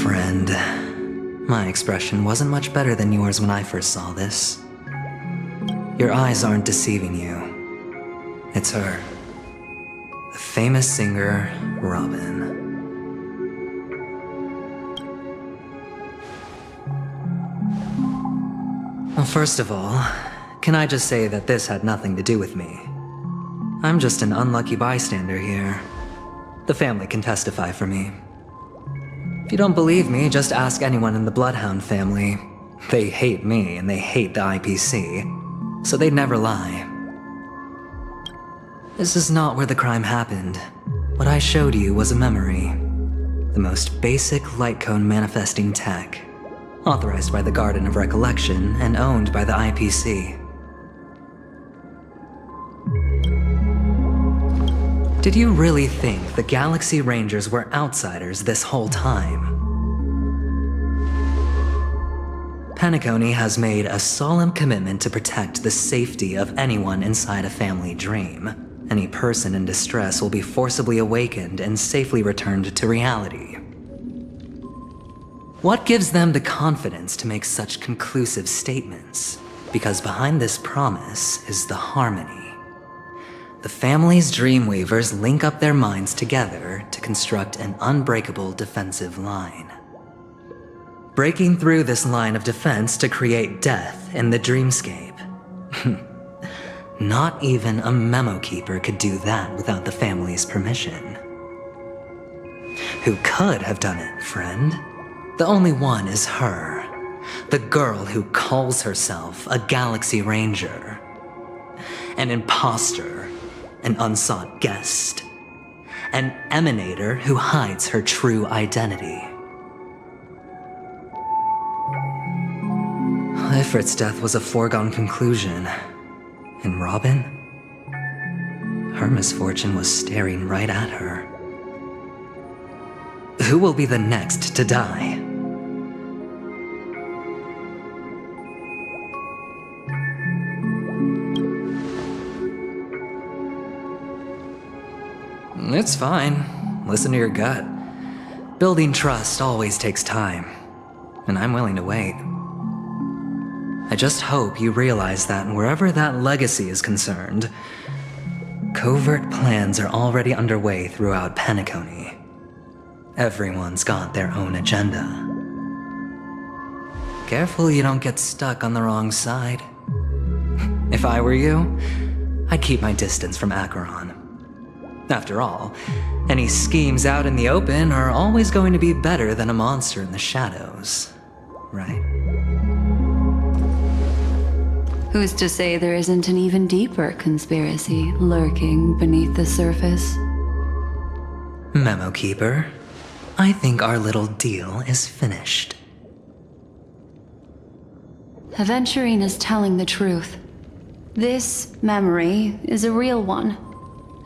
Friend. My expression wasn't much better than yours when I first saw this. Your eyes aren't deceiving you. It's her. The famous singer, Robin. Well, first of all, can I just say that this had nothing to do with me? I'm just an unlucky bystander here. The family can testify for me. If you don't believe me, just ask anyone in the Bloodhound family. They hate me and they hate the IPC, so they'd never lie. This is not where the crime happened. What I showed you was a memory. The most basic light cone manifesting tech, authorized by the Garden of Recollection and owned by the IPC. Did you really think the Galaxy Rangers were outsiders this whole time? Penacony has made a solemn commitment to protect the safety of anyone inside a family dream. Any person in distress will be forcibly awakened and safely returned to reality. What gives them the confidence to make such conclusive statements? Because behind this promise is the harmony. The family's Dreamweavers link up their minds together to construct an unbreakable defensive line. Breaking through this line of defense to create death in the dreamscape. Not even a memo keeper could do that without the family's permission. Who could have done it, friend? The only one is her. The girl who calls herself a Galaxy Ranger. An imposter. An unsought guest. An emanator who hides her true identity. Ifrit's death was a foregone conclusion. And Robin? Her misfortune was staring right at her. Who will be the next to die? It's fine. Listen to your gut. Building trust always takes time, and I'm willing to wait. I just hope you realize that wherever that legacy is concerned, covert plans are already underway throughout Penacony. Everyone's got their own agenda. Careful you don't get stuck on the wrong side. If I were you, I'd keep my distance from Acheron. After all, any schemes out in the open are always going to be better than a monster in the shadows, right? Who's to say there isn't an even deeper conspiracy lurking beneath the surface? Memo Keeper, I think our little deal is finished. Aventurine is telling the truth. This memory is a real one.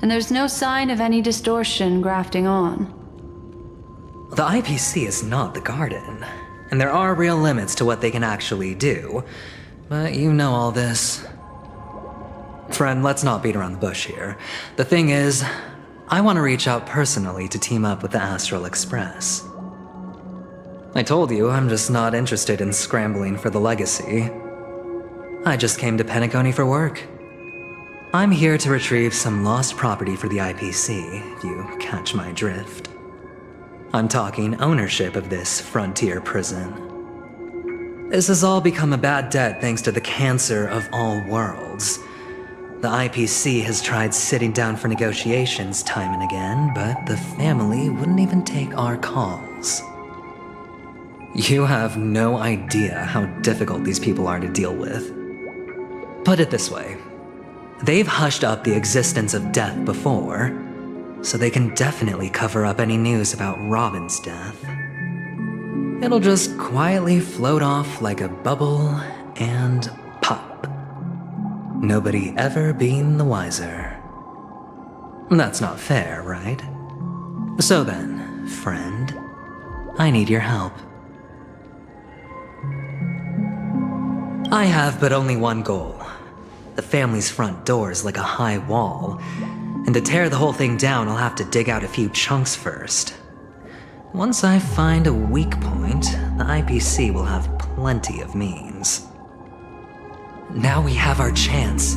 And there's no sign of any distortion grafting on. The IPC is not the Garden, and there are real limits to what they can actually do, but you know all this. Friend, let's not beat around the bush here. The thing is, I want to reach out personally to team up with the Astral Express. I told you I'm just not interested in scrambling for the legacy. I just came to Penacony for work. I'm here to retrieve some lost property for the IPC, if you catch my drift. I'm talking ownership of this frontier prison. This has all become a bad debt thanks to the cancer of all worlds. The IPC has tried sitting down for negotiations time and again, but the family wouldn't even take our calls. You have no idea how difficult these people are to deal with. Put it this way. They've hushed up the existence of death before, so they can definitely cover up any news about Robin's death. It'll just quietly float off like a bubble and pop. Nobody ever being the wiser. That's not fair, right? So then, friend, I need your help. I have but only one goal. The family's front door is like a high wall, and to tear the whole thing down, I'll have to dig out a few chunks first. Once I find a weak point, the IPC will have plenty of means. Now we have our chance.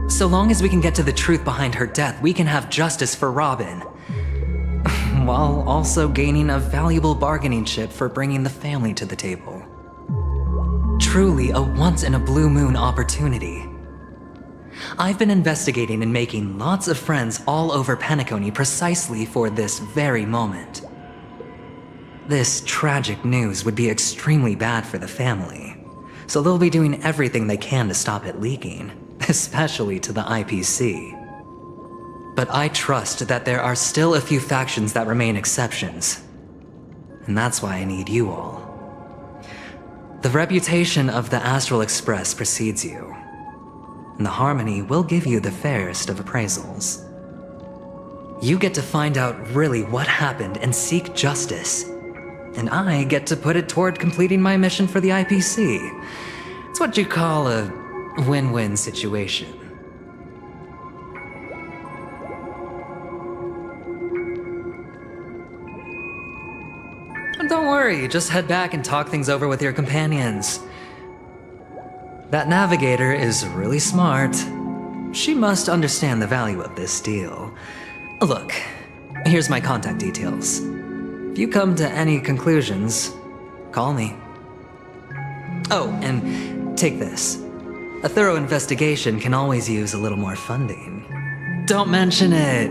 So long as we can get to the truth behind her death, we can have justice for Robin, while also gaining a valuable bargaining chip for bringing the family to the table. Truly a once-in-a-blue-moon opportunity. I've been investigating and making lots of friends all over Penacony precisely for this very moment. This tragic news would be extremely bad for the family, so they'll be doing everything they can to stop it leaking, especially to the IPC. But I trust that there are still a few factions that remain exceptions, and that's why I need you all. The reputation of the Astral Express precedes you, and the Harmony will give you the fairest of appraisals. You get to find out really what happened and seek justice, and I get to put it toward completing my mission for the IPC. It's what you call a win-win situation. Don't worry, just head back and talk things over with your companions. That navigator is really smart. She must understand the value of this deal. Look, here's my contact details. If you come to any conclusions, call me. Oh, and take this. A thorough investigation can always use a little more funding. Don't mention it.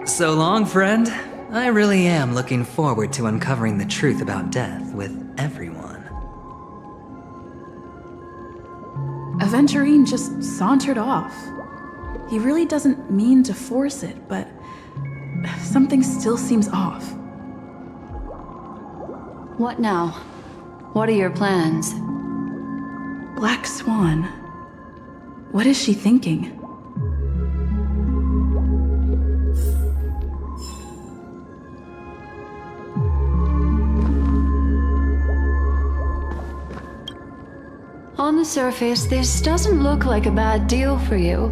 So long, friend. I really am looking forward to uncovering the truth about death with everyone. Aventurine just sauntered off. He really doesn't mean to force it, but something still seems off. What now? What are your plans? Black Swan. What is she thinking? On the surface, this doesn't look like a bad deal for you.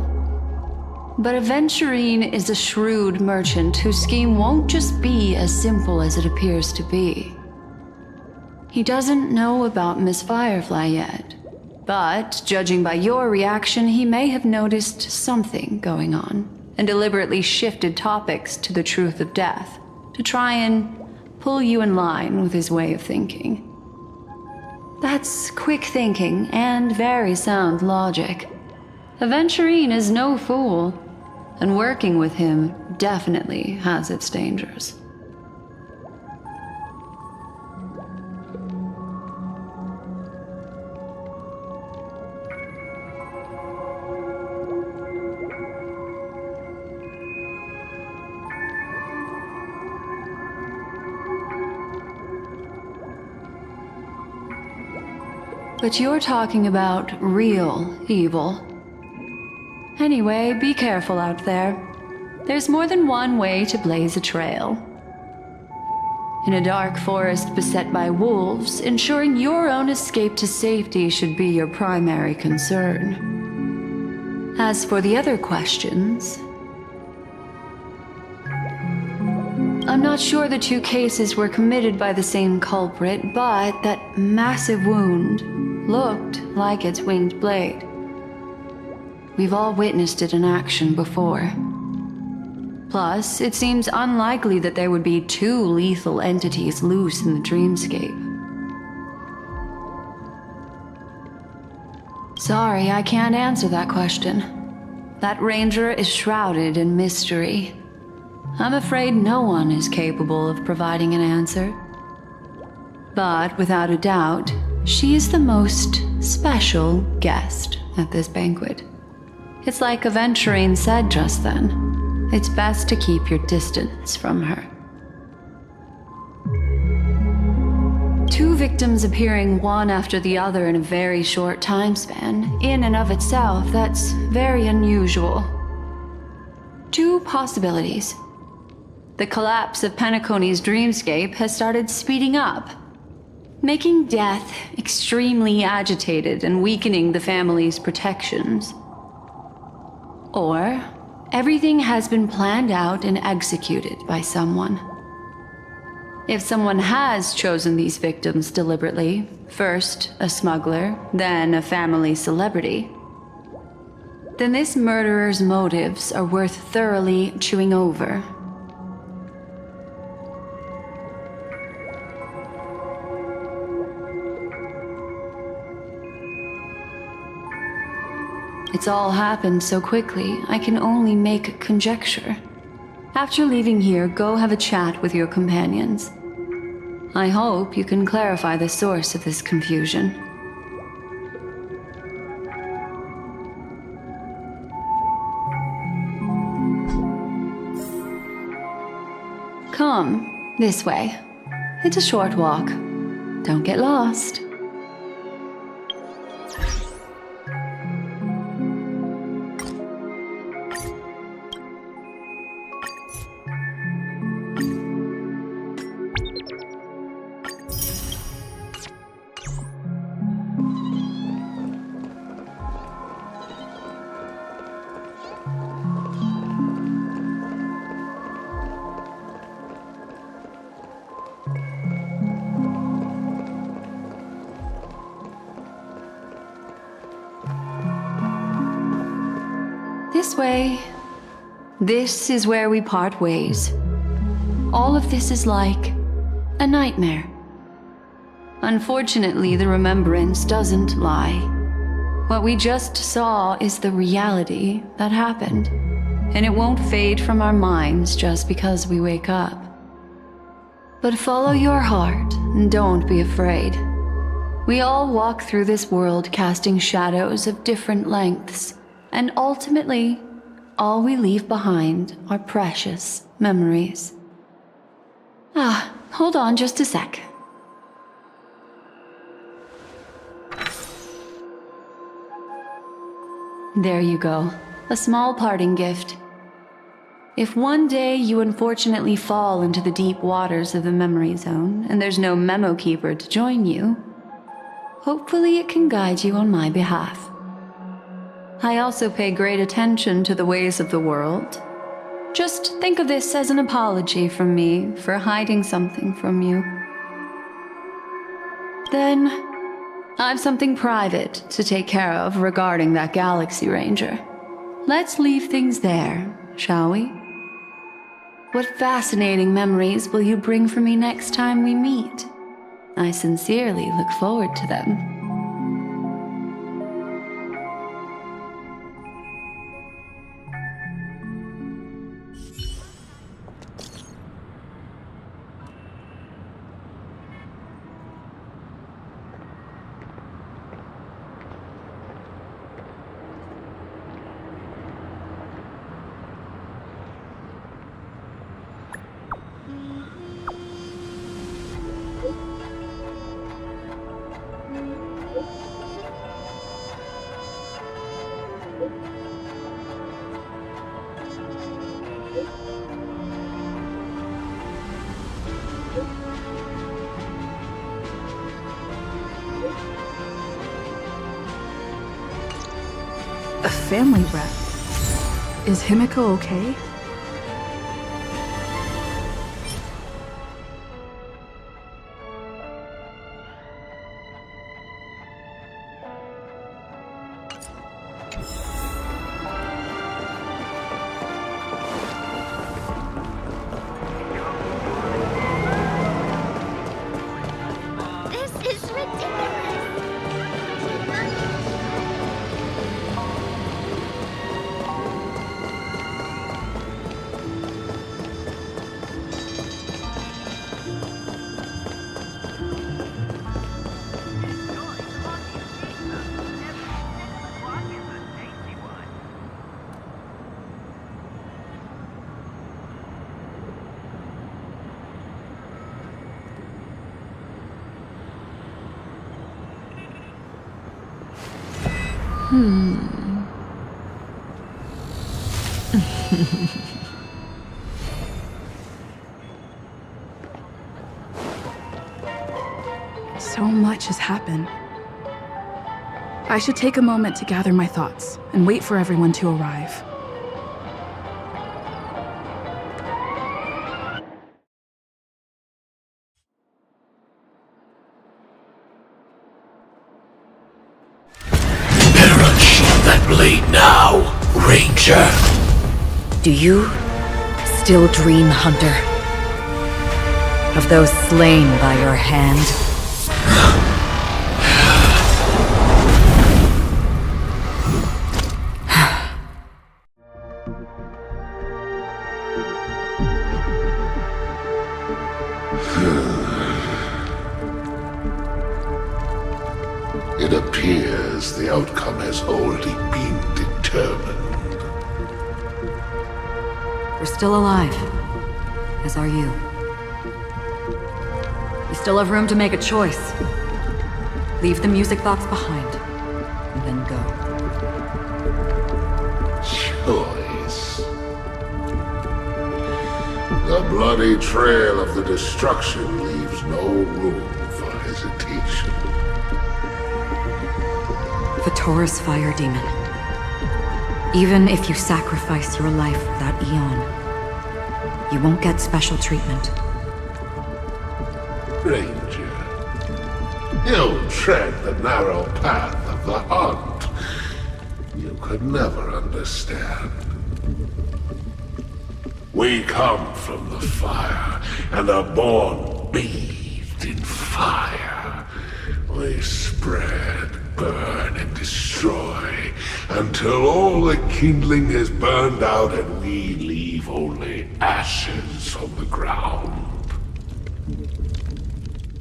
But Aventurine is a shrewd merchant whose scheme won't just be as simple as it appears to be. He doesn't know about Miss Firefly yet, but judging by your reaction, he may have noticed something going on and deliberately shifted topics to the truth of death to try and pull you in line with his way of thinking. That's quick thinking and very sound logic. Aventurine is no fool, and working with him definitely has its dangers. But you're talking about real evil. Anyway, be careful out there. There's more than one way to blaze a trail. In a dark forest beset by wolves, ensuring your own escape to safety should be your primary concern. As for the other questions, I'm not sure the two cases were committed by the same culprit, but that massive wound looked like its winged blade. We've all witnessed it in action before. Plus, it seems unlikely that there would be two lethal entities loose in the dreamscape. Sorry, I can't answer that question. That ranger is shrouded in mystery. I'm afraid no one is capable of providing an answer. But without a doubt, she is the most special guest at this banquet. It's like Aventurine said just then. It's best to keep your distance from her. Two victims appearing one after the other in a very short time span, in and of itself, that's very unusual. Two possibilities. The collapse of Penacony's dreamscape has started speeding up, making death extremely agitated and weakening the family's protections. Or everything has been planned out and executed by someone. If someone has chosen these victims deliberately, first a smuggler, then a family celebrity, then this murderer's motives are worth thoroughly chewing over. It's all happened so quickly, I can only make conjecture. After leaving here, go have a chat with your companions. I hope you can clarify the source of this confusion. Come, this way. It's a short walk. Don't get lost. This way. This is where we part ways. All of this is like a nightmare. Unfortunately, the remembrance doesn't lie. What we just saw is the reality that happened, and it won't fade from our minds just because we wake up. But follow your heart and don't be afraid. We all walk through this world casting shadows of different lengths. And ultimately, all we leave behind are precious memories. Hold on just a sec. There you go. A small parting gift. If one day you unfortunately fall into the deep waters of the memory zone, and there's no memo keeper to join you, hopefully it can guide you on my behalf. I also pay great attention to the ways of the world. Just think of this as an apology from me for hiding something from you. Then, I've something private to take care of regarding that Galaxy Ranger. Let's leave things there, shall we? What fascinating memories will you bring for me next time we meet? I sincerely look forward to them. A family rep. Is Himiko okay? This is ridiculous! So much has happened. I should take a moment to gather my thoughts and wait for everyone to arrive. Better unsheath that blade now, Ranger. Do you still dream, Hunter? Of those slain by your hand? It appears the outcome has already been determined. We're still alive. As are you. You still have room to make a choice. Leave the music box behind, and then go. Choice. The bloody trail of the destruction leaves no room for hesitation. The Taurus Fire Demon. Even if you sacrifice your life for that Eon, you won't get special treatment. Ranger, you tread the narrow path of the hunt. You could never understand. We come from the fire, and are born bathed in fire. We spread, burn, and destroy, until all the kindling is burned out and we leave only ashes on the ground.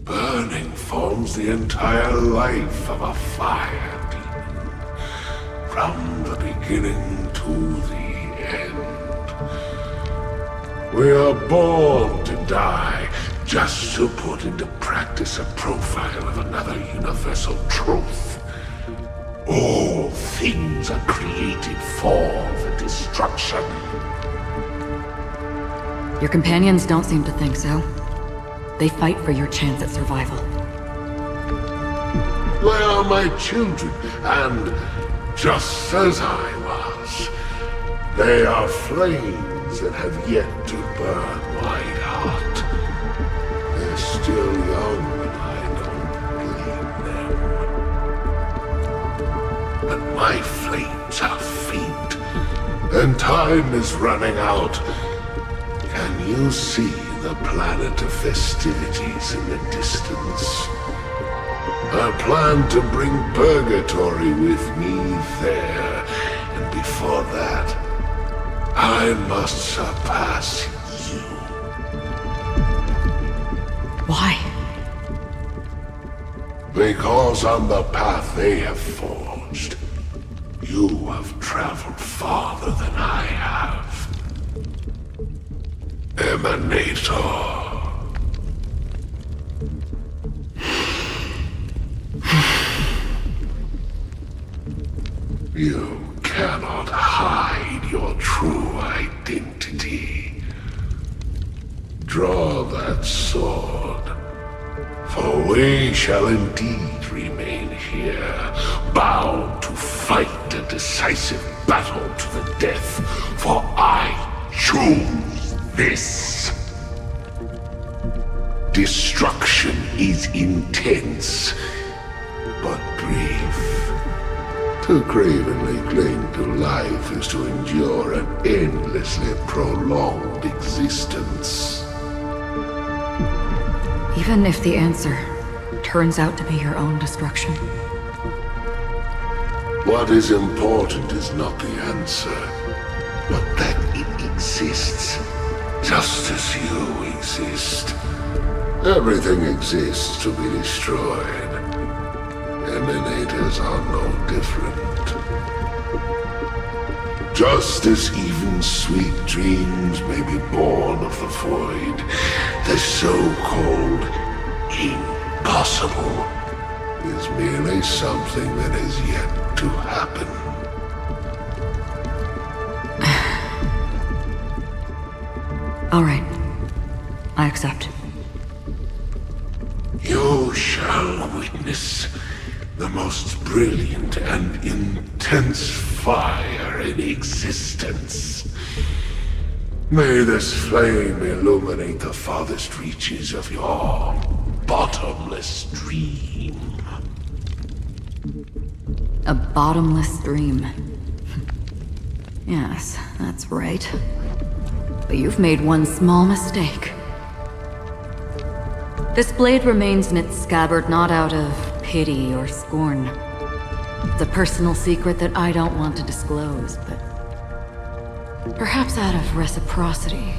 Burning forms the entire life of a fire demon, from the beginning to the end. We are born to die, just to put into practice a profile of another universal truth. All things are created for the destruction. Your companions don't seem to think so. They fight for your chance at survival. They are my children, and just as I was, they are flames that have yet to burn my heart. They're still young, and I don't blame them. But my flames are faint, and time is running out. Can you see the planet of festivities in the distance? I plan to bring Purgatory with me there, and before that, I must surpass you. Why? Because on the path they have forged, you have traveled farther than I have. Emanator. You cannot hide your true identity. Draw that sword, for we shall indeed remain here, bound to fight a decisive battle to the death, for I choose this. Destruction is intense, but brief. To cravenly cling to life is to endure an endlessly prolonged existence. Even if the answer turns out to be your own destruction. What is important is not the answer, but that it exists, just as you exist. Everything exists to be destroyed. Emanators are no different. Just as even sweet dreams may be born of the void, the so-called impossible is merely something that has yet to happen. All right. I accept. You shall witness the most brilliant and intense fire in existence. May this flame illuminate the farthest reaches of your bottomless dream. A bottomless dream. Yes, that's right. But you've made one small mistake. This blade remains in its scabbard not out of pity or scorn. It's a personal secret that I don't want to disclose, but perhaps out of reciprocity.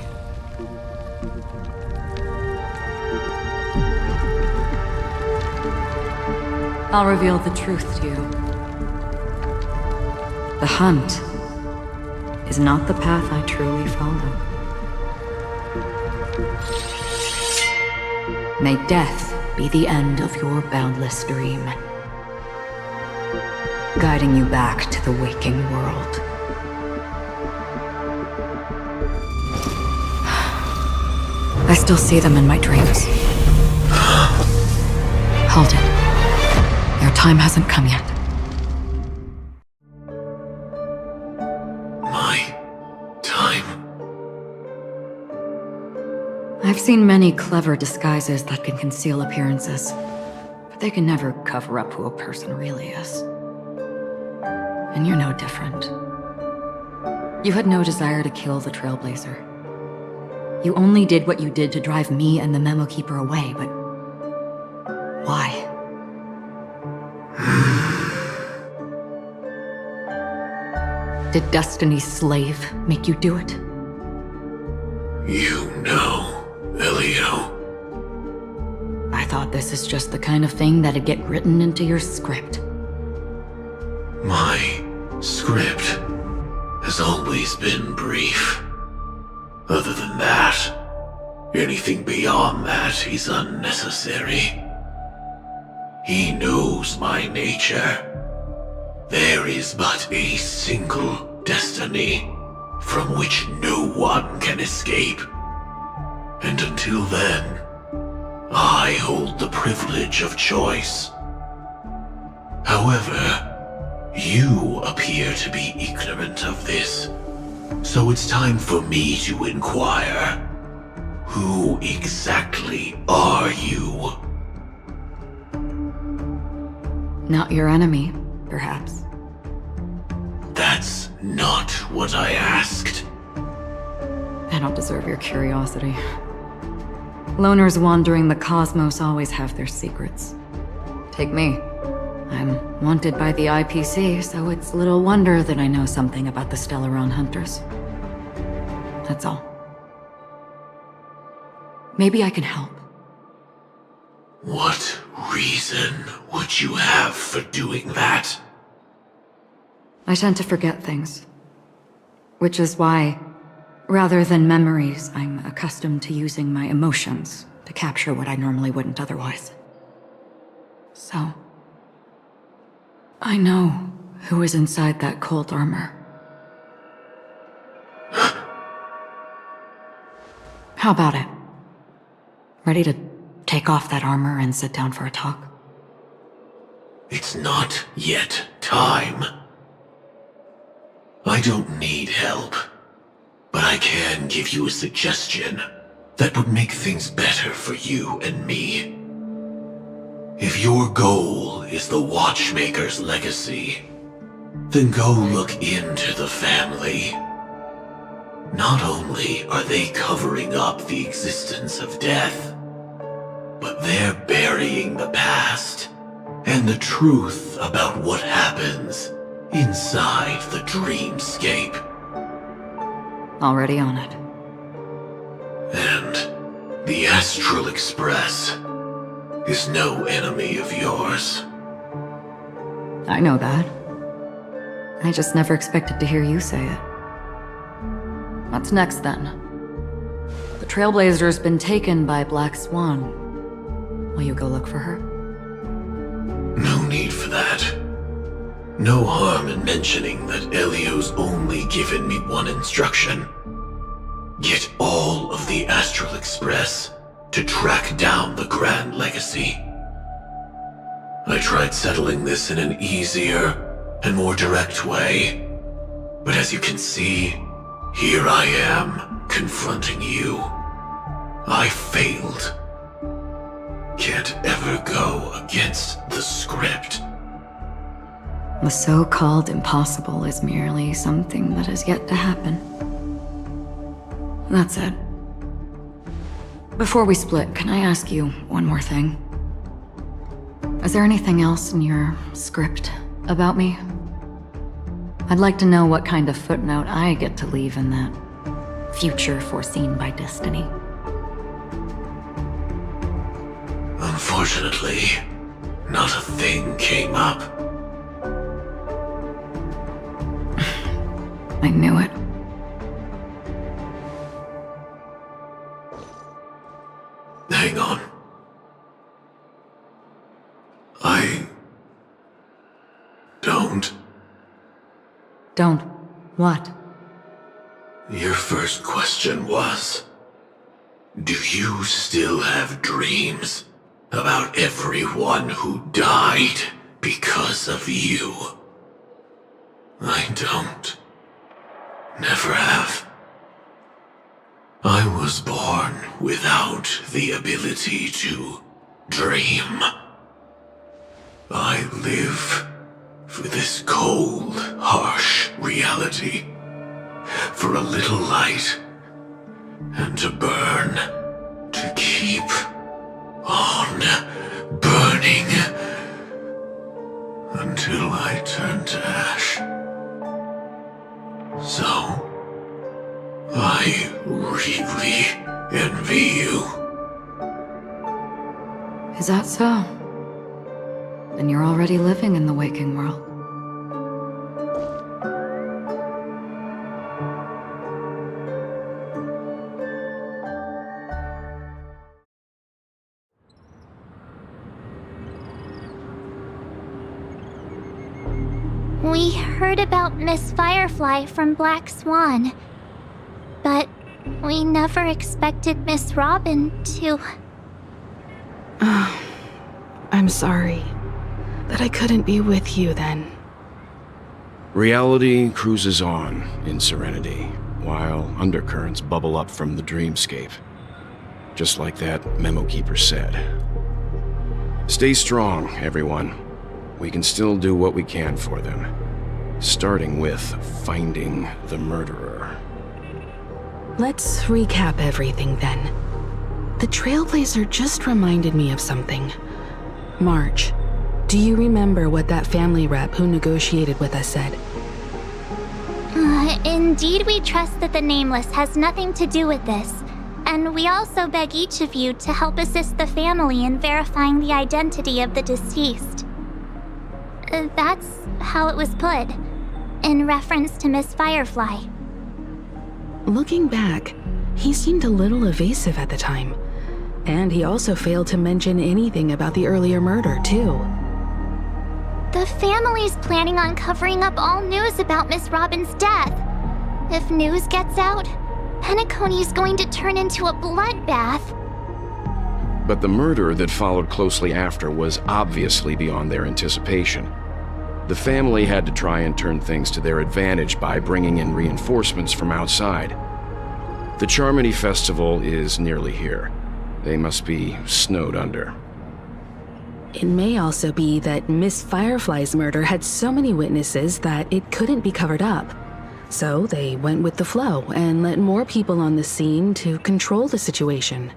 I'll reveal the truth to you. The hunt is not the path I truly follow. May death be the end of your boundless dream, guiding you back to the waking world. I still see them in my dreams. Hold it. Your time hasn't come yet. My time? I've seen many clever disguises that can conceal appearances, but they can never cover up who a person really is. And you're no different. You had no desire to kill the Trailblazer. You only did what you did to drive me and the Memo Keeper away, but why? Did Destiny's slave make you do it? You know, Elio. I thought this is just the kind of thing that'd get written into your script. My script has always been brief. Other than that, anything beyond that is unnecessary. He knows my nature. There is but a single destiny from which no one can escape. And until then, I hold the privilege of choice. However, you appear to be ignorant of this, so it's time for me to inquire. Who exactly are you? Not your enemy, perhaps. That's not what I asked. I don't deserve your curiosity. Loners wandering the cosmos always have their secrets. Take me. I'm wanted by the IPC, so it's little wonder that I know something about the Stellaron Hunters. That's all. Maybe I can help. What reason would you have for doing that? I tend to forget things. Which is why, rather than memories, I'm accustomed to using my emotions to capture what I normally wouldn't otherwise. So, I know who is inside that cold armor. How about it? Ready to take off that armor and sit down for a talk? It's not yet time. I don't need help, but I can give you a suggestion that would make things better for you and me. If your goal is the Watchmaker's legacy, Then go look into the family. Not only are they covering up the existence of death, but they're burying the past and the truth about what happens inside the dreamscape. Already on it. And the Astral Express is no enemy of yours. I know that. I just never expected to hear you say it. What's next, then? The Trailblazer's been taken by Black Swan. Will you go look for her? No need for that. No harm in mentioning that Elio's only given me one instruction. Get all of the Astral Express to track down the Grand Legacy. I tried settling this in an easier and more direct way, but as you can see, here I am, confronting you. I failed. Can't ever go against the script. The so-called impossible is merely something that has yet to happen. That's it. Before we split, can I ask you one more thing? Is there anything else in your script about me? I'd like to know what kind of footnote I get to leave in that future foreseen by destiny. Unfortunately, not a thing came up. I knew it. Hang on. I don't. Don't. What? Your first question was, do you still have dreams about everyone who died because of you? I don't. Never have. I was born without the ability to dream. I live for this cold, harsh reality. For a little light, and to burn, to keep on burning, until I turn to ash. So, I really envy you. Is that so? Then you're already living in the waking world. We heard about Miss Firefly from Black Swan, but we never expected Miss Robin to... I'm sorry that I couldn't be with you then. Reality cruises on in serenity, while undercurrents bubble up from the dreamscape. Just like that memo keeper said. Stay strong, everyone. We can still do what we can for them. Starting with finding the murderer. Let's recap everything then. The Trailblazer just reminded me of something. March, do you remember what that family rep who negotiated with us said? Indeed, we trust that the Nameless has nothing to do with this. And we also beg each of you to help assist the family in verifying the identity of the deceased. That's how it was put, in reference to Miss Firefly. Looking back, he seemed a little evasive at the time. And he also failed to mention anything about the earlier murder, too. The family's planning on covering up all news about Miss Robin's death. If news gets out, Penacony's going to turn into a bloodbath. But the murder that followed closely after was obviously beyond their anticipation. The family had to try and turn things to their advantage by bringing in reinforcements from outside. The Charmony Festival is nearly here. They must be snowed under. It may also be that Miss Firefly's murder had so many witnesses that it couldn't be covered up. So they went with the flow and let more people on the scene to control the situation.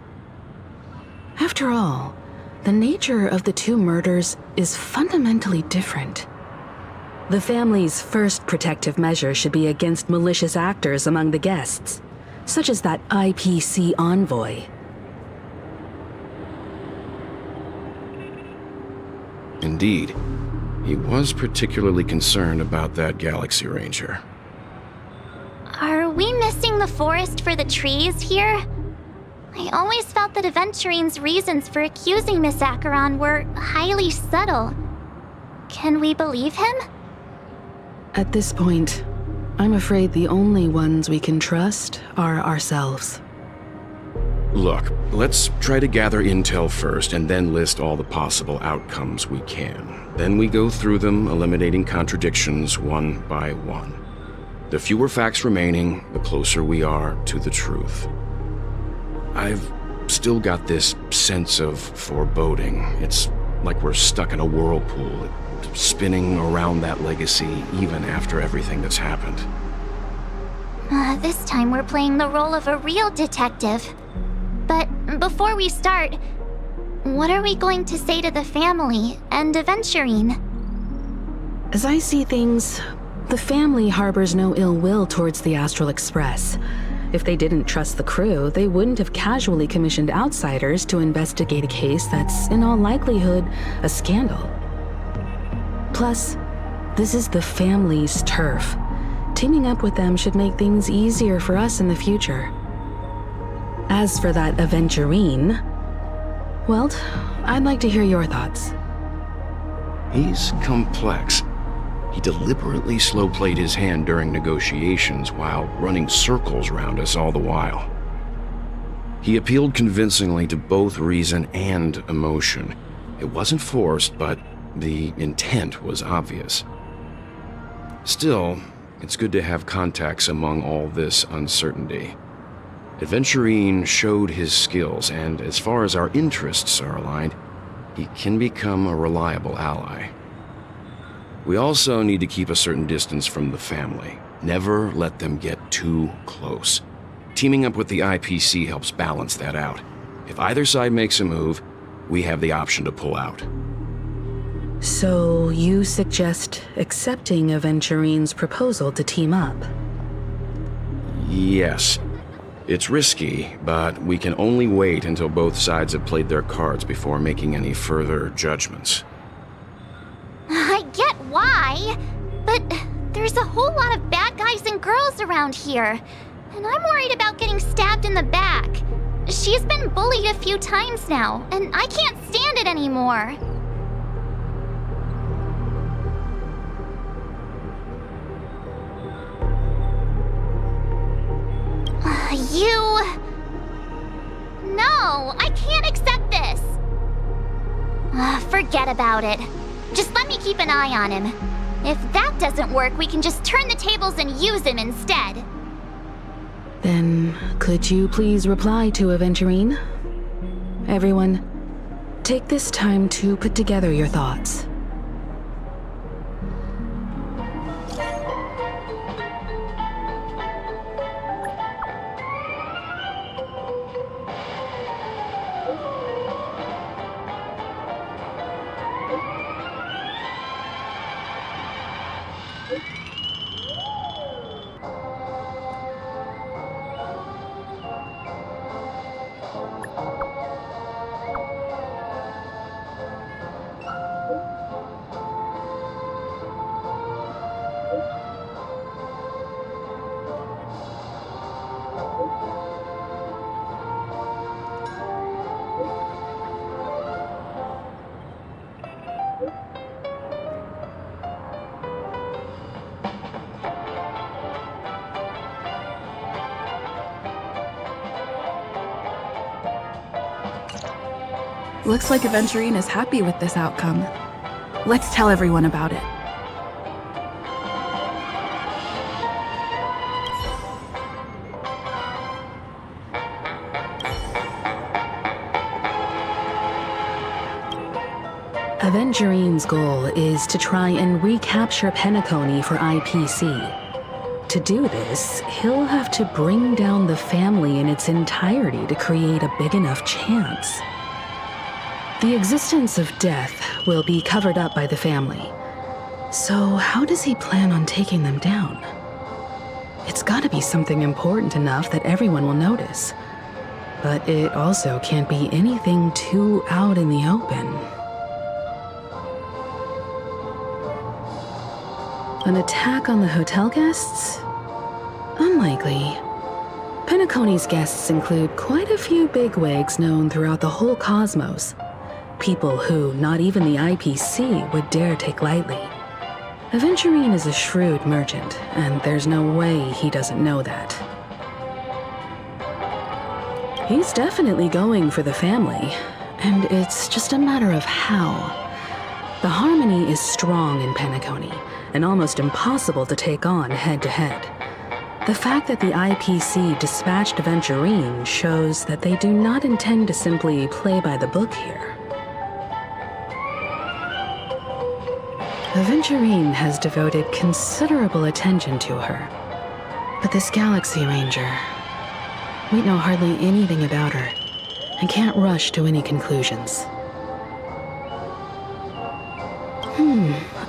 After all, the nature of the two murders is fundamentally different. The family's first protective measure should be against malicious actors among the guests, such as that IPC envoy. Indeed. He was particularly concerned about that Galaxy Ranger. Are we missing the forest for the trees here? I always felt that Aventurine's reasons for accusing Miss Acheron were highly subtle. Can we believe him? At this point, I'm afraid the only ones we can trust are ourselves. Look, let's try to gather intel first and then list all the possible outcomes we can. Then we go through them, eliminating contradictions one by one. The fewer facts remaining, the closer we are to the truth. I've still got this sense of foreboding. It's like we're stuck in a whirlpool, spinning around that legacy even after everything that's happened. This time we're playing the role of a real detective. But before we start, what are we going to say to the family and Aventurine? As I see things, the family harbors no ill will towards the Astral Express. If they didn't trust the crew, they wouldn't have casually commissioned outsiders to investigate a case that's, in all likelihood, a scandal. Plus, this is the family's turf. Teaming up with them should make things easier for us in the future. As for that Aventurine, well, I'd like to hear your thoughts. He's complex. He deliberately slow-played his hand during negotiations while running circles around us all the while. He appealed convincingly to both reason and emotion. It wasn't forced, but the intent was obvious. Still, it's good to have contacts among all this uncertainty. Aventurine showed his skills, and as far as our interests are aligned, he can become a reliable ally. We also need to keep a certain distance from the family. Never let them get too close. Teaming up with the IPC helps balance that out. If either side makes a move, we have the option to pull out. So you suggest accepting Aventurine's proposal to team up? Yes. It's risky, but we can only wait until both sides have played their cards before making any further judgments. I get why, but there's a whole lot of bad guys and girls around here, and I'm worried about getting stabbed in the back. She's been bullied a few times now, and I can't stand it anymore. No, I can't accept this. Forget about it. Just let me keep an eye on him. If that doesn't work, we can just turn the tables and use him instead. Then, could you please reply to Aventurine? Everyone, take this time to put together your thoughts. Looks like Aventurine is happy with this outcome. Let's tell everyone about it. Avengerine's goal is to try and recapture Penacony for IPC. To do this, he'll have to bring down the family in its entirety to create a big enough chance. The existence of death will be covered up by the family. So how does he plan on taking them down? It's gotta be something important enough that everyone will notice. But it also can't be anything too out in the open. An attack on the hotel guests? Unlikely. Penacony's guests include quite a few bigwigs known throughout the whole cosmos. People who not even the IPC would dare take lightly. Aventurine is a shrewd merchant, and there's no way he doesn't know that. He's definitely going for the family, and it's just a matter of how. The harmony is strong in Penacony, and almost impossible to take on head-to-head. The fact that the IPC dispatched Aventurine shows that they do not intend to simply play by the book here. Aventurine has devoted considerable attention to her. But this Galaxy Ranger, we know hardly anything about her, and can't rush to any conclusions.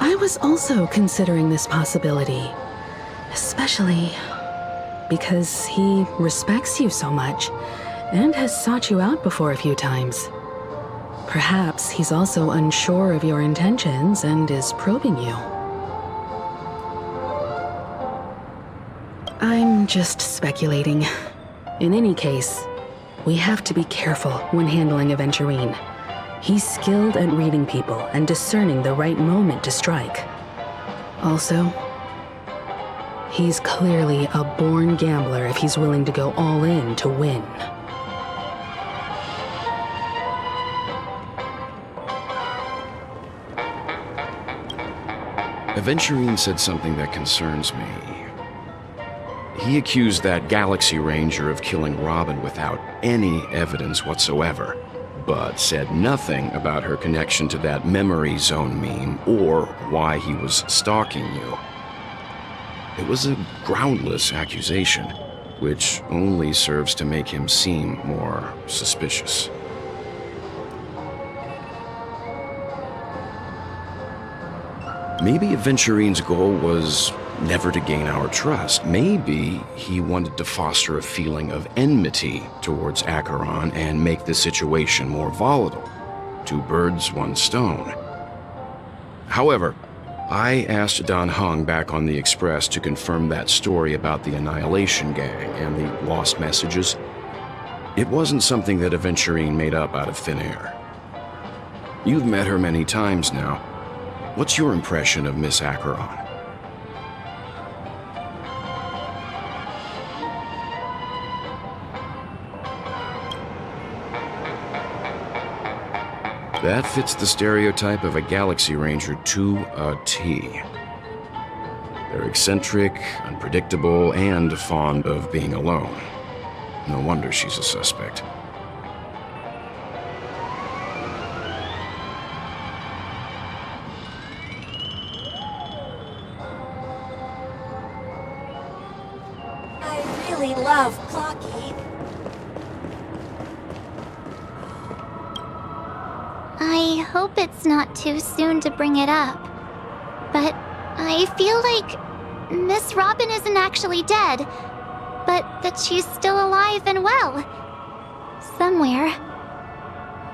I was also considering this possibility, especially because he respects you so much and has sought you out before a few times. Perhaps he's also unsure of your intentions and is probing you. I'm just speculating. In any case, we have to be careful when handling Aventurine. He's skilled at reading people and discerning the right moment to strike. Also, he's clearly a born gambler if he's willing to go all in to win. Aventurine said something that concerns me. He accused that Galaxy Ranger of killing Robin without any evidence whatsoever, but said nothing about her connection to that memory zone meme or why he was stalking you. It was a groundless accusation, which only serves to make him seem more suspicious. Maybe Aventurine's goal was never to gain our trust. Maybe he wanted to foster a feeling of enmity towards Acheron and make the situation more volatile. Two birds, one stone. However, I asked Dan Heng back on the Express to confirm that story about the Annihilation Gang and the lost messages. It wasn't something that Aventurine made up out of thin air. You've met her many times now. What's your impression of Miss Acheron? That fits the stereotype of a Galaxy Ranger to a T. They're eccentric, unpredictable, and fond of being alone. No wonder she's a suspect. I really love Clocky. I hope it's not too soon to bring it up, but I feel like Miss Robin isn't actually dead, but that she's still alive and well. Somewhere.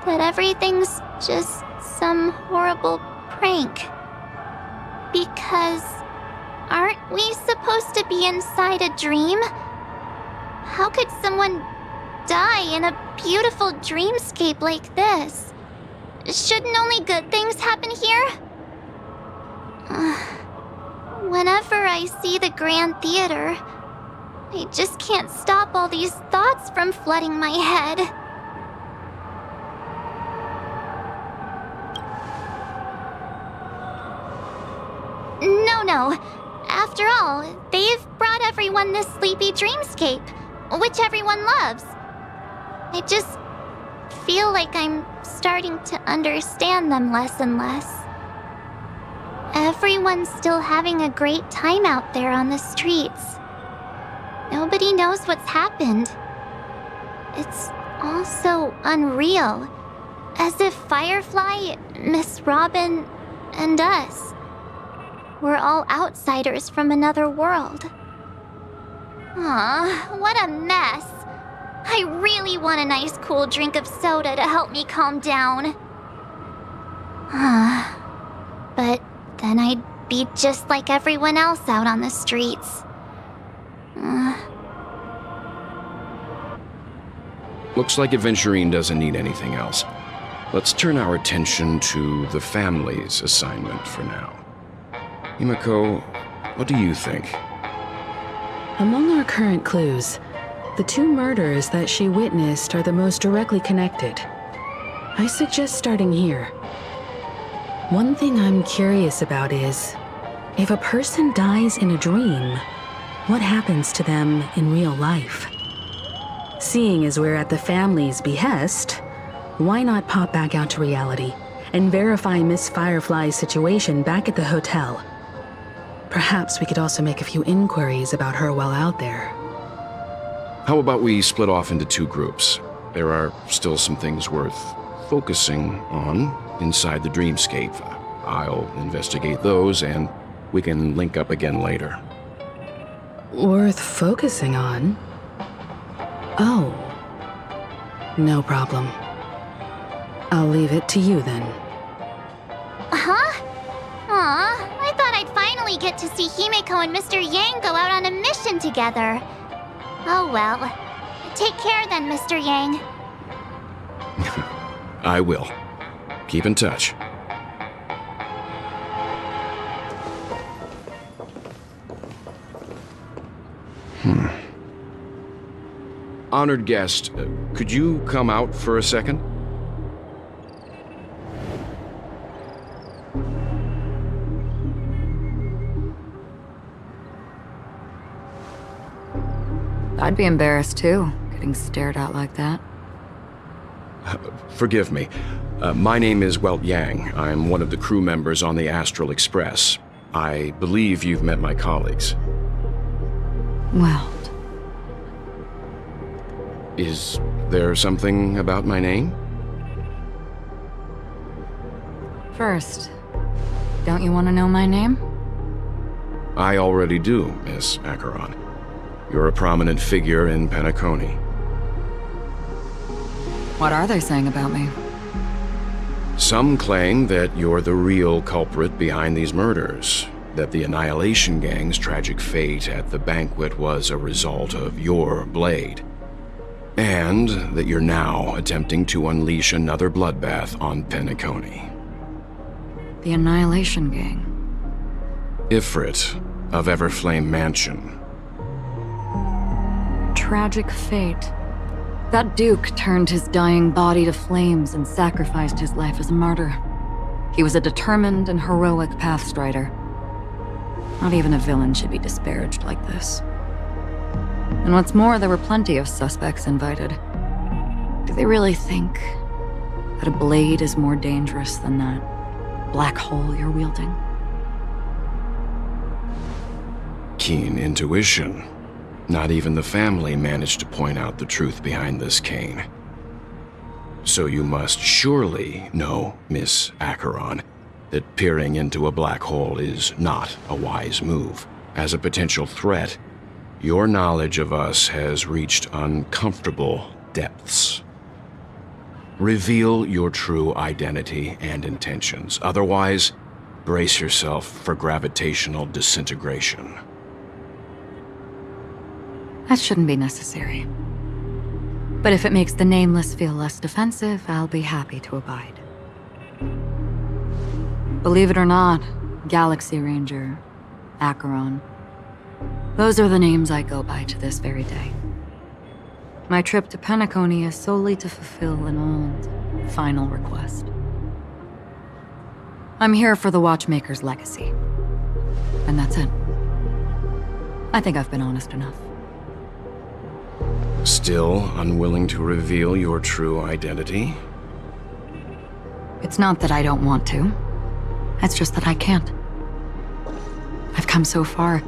That everything's just some horrible prank. Because aren't we supposed to be inside a dream? How could someone die in a beautiful dreamscape like this? Shouldn't only good things happen here? Whenever I see the Grand Theater, I just can't stop all these thoughts from flooding my head. No. After all, they've brought everyone this sleepy dreamscape, which everyone loves. feel like I'm starting to understand them less and less. Everyone's still having a great time out there on the streets. Nobody knows what's happened. It's all so unreal. As if Firefly, Miss Robin, and us were all outsiders from another world. Aw, what a mess. I really want a nice cool drink of soda to help me calm down. But then I'd be just like everyone else out on the streets. Looks like Aventurine doesn't need anything else. Let's turn our attention to the family's assignment for now. Himiko, what do you think? Among our current clues, the 2 murders that she witnessed are the most directly connected. I suggest starting here. One thing I'm curious about is, if a person dies in a dream, what happens to them in real life? Seeing as we're at the family's behest, why not pop back out to reality and verify Miss Firefly's situation back at the hotel? Perhaps we could also make a few inquiries about her while out there. How about we split off into 2 groups? There are still some things worth focusing on inside the dreamscape. I'll investigate those, and we can link up again later. Worth focusing on? Oh. No problem. I'll leave it to you then. Huh? Aw, I thought I'd finally get to see Himiko and Mr. Yang go out on a mission together. Oh well. Take care then, Mr. Yang. I will. Keep in touch. Honored guest, could you come out for a second? I'd be embarrassed too, getting stared at like that. Forgive me. My name is Welt Yang. I'm one of the crew members on the Astral Express. I believe you've met my colleagues. Well, Is there something about my name? first, don't you want to know my name? I already do, Miss Acheron. You're a prominent figure in Penacony. What are they saying about me? Some claim that you're the real culprit behind these murders, that the Annihilation Gang's tragic fate at the banquet was a result of your blade, and that you're now attempting to unleash another bloodbath on Penacony. The Annihilation Gang. Ifrit of Everflame Mansion. Tragic fate. That Duke turned his dying body to flames and sacrificed his life as a martyr. He was a determined and heroic pathstrider. Not even a villain should be disparaged like this. And what's more, there were plenty of suspects invited. Do they really think that a blade is more dangerous than that black hole you're wielding? Keen intuition. Not even the family managed to point out the truth behind this cane. So you must surely know, Miss Acheron, that peering into a black hole is not a wise move. As a potential threat, your knowledge of us has reached uncomfortable depths. Reveal your true identity and intentions. Otherwise, brace yourself for gravitational disintegration. That shouldn't be necessary. But if it makes the Nameless feel less defensive, I'll be happy to abide. Believe it or not, Galaxy Ranger, Acheron, those are the names I go by to this very day. My trip to Penacony is solely to fulfill an old, final request. I'm here for the Watchmaker's legacy. And that's it. I think I've been honest enough. Still unwilling to reveal your true identity? It's not that I don't want to. It's just that I can't. I've come so far,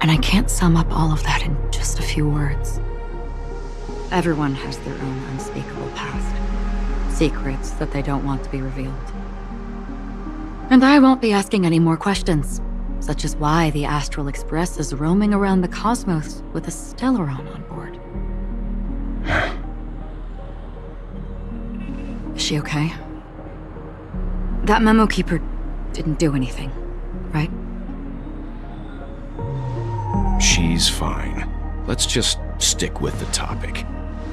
and I can't sum up all of that in just a few words. Everyone has their own unspeakable past. Secrets that they don't want to be revealed. And I won't be asking any more questions, such as why the Astral Express is roaming around the cosmos with a Stellaron on board. Is she okay? That Memo Keeper didn't do anything, right? She's fine. Let's just stick with the topic.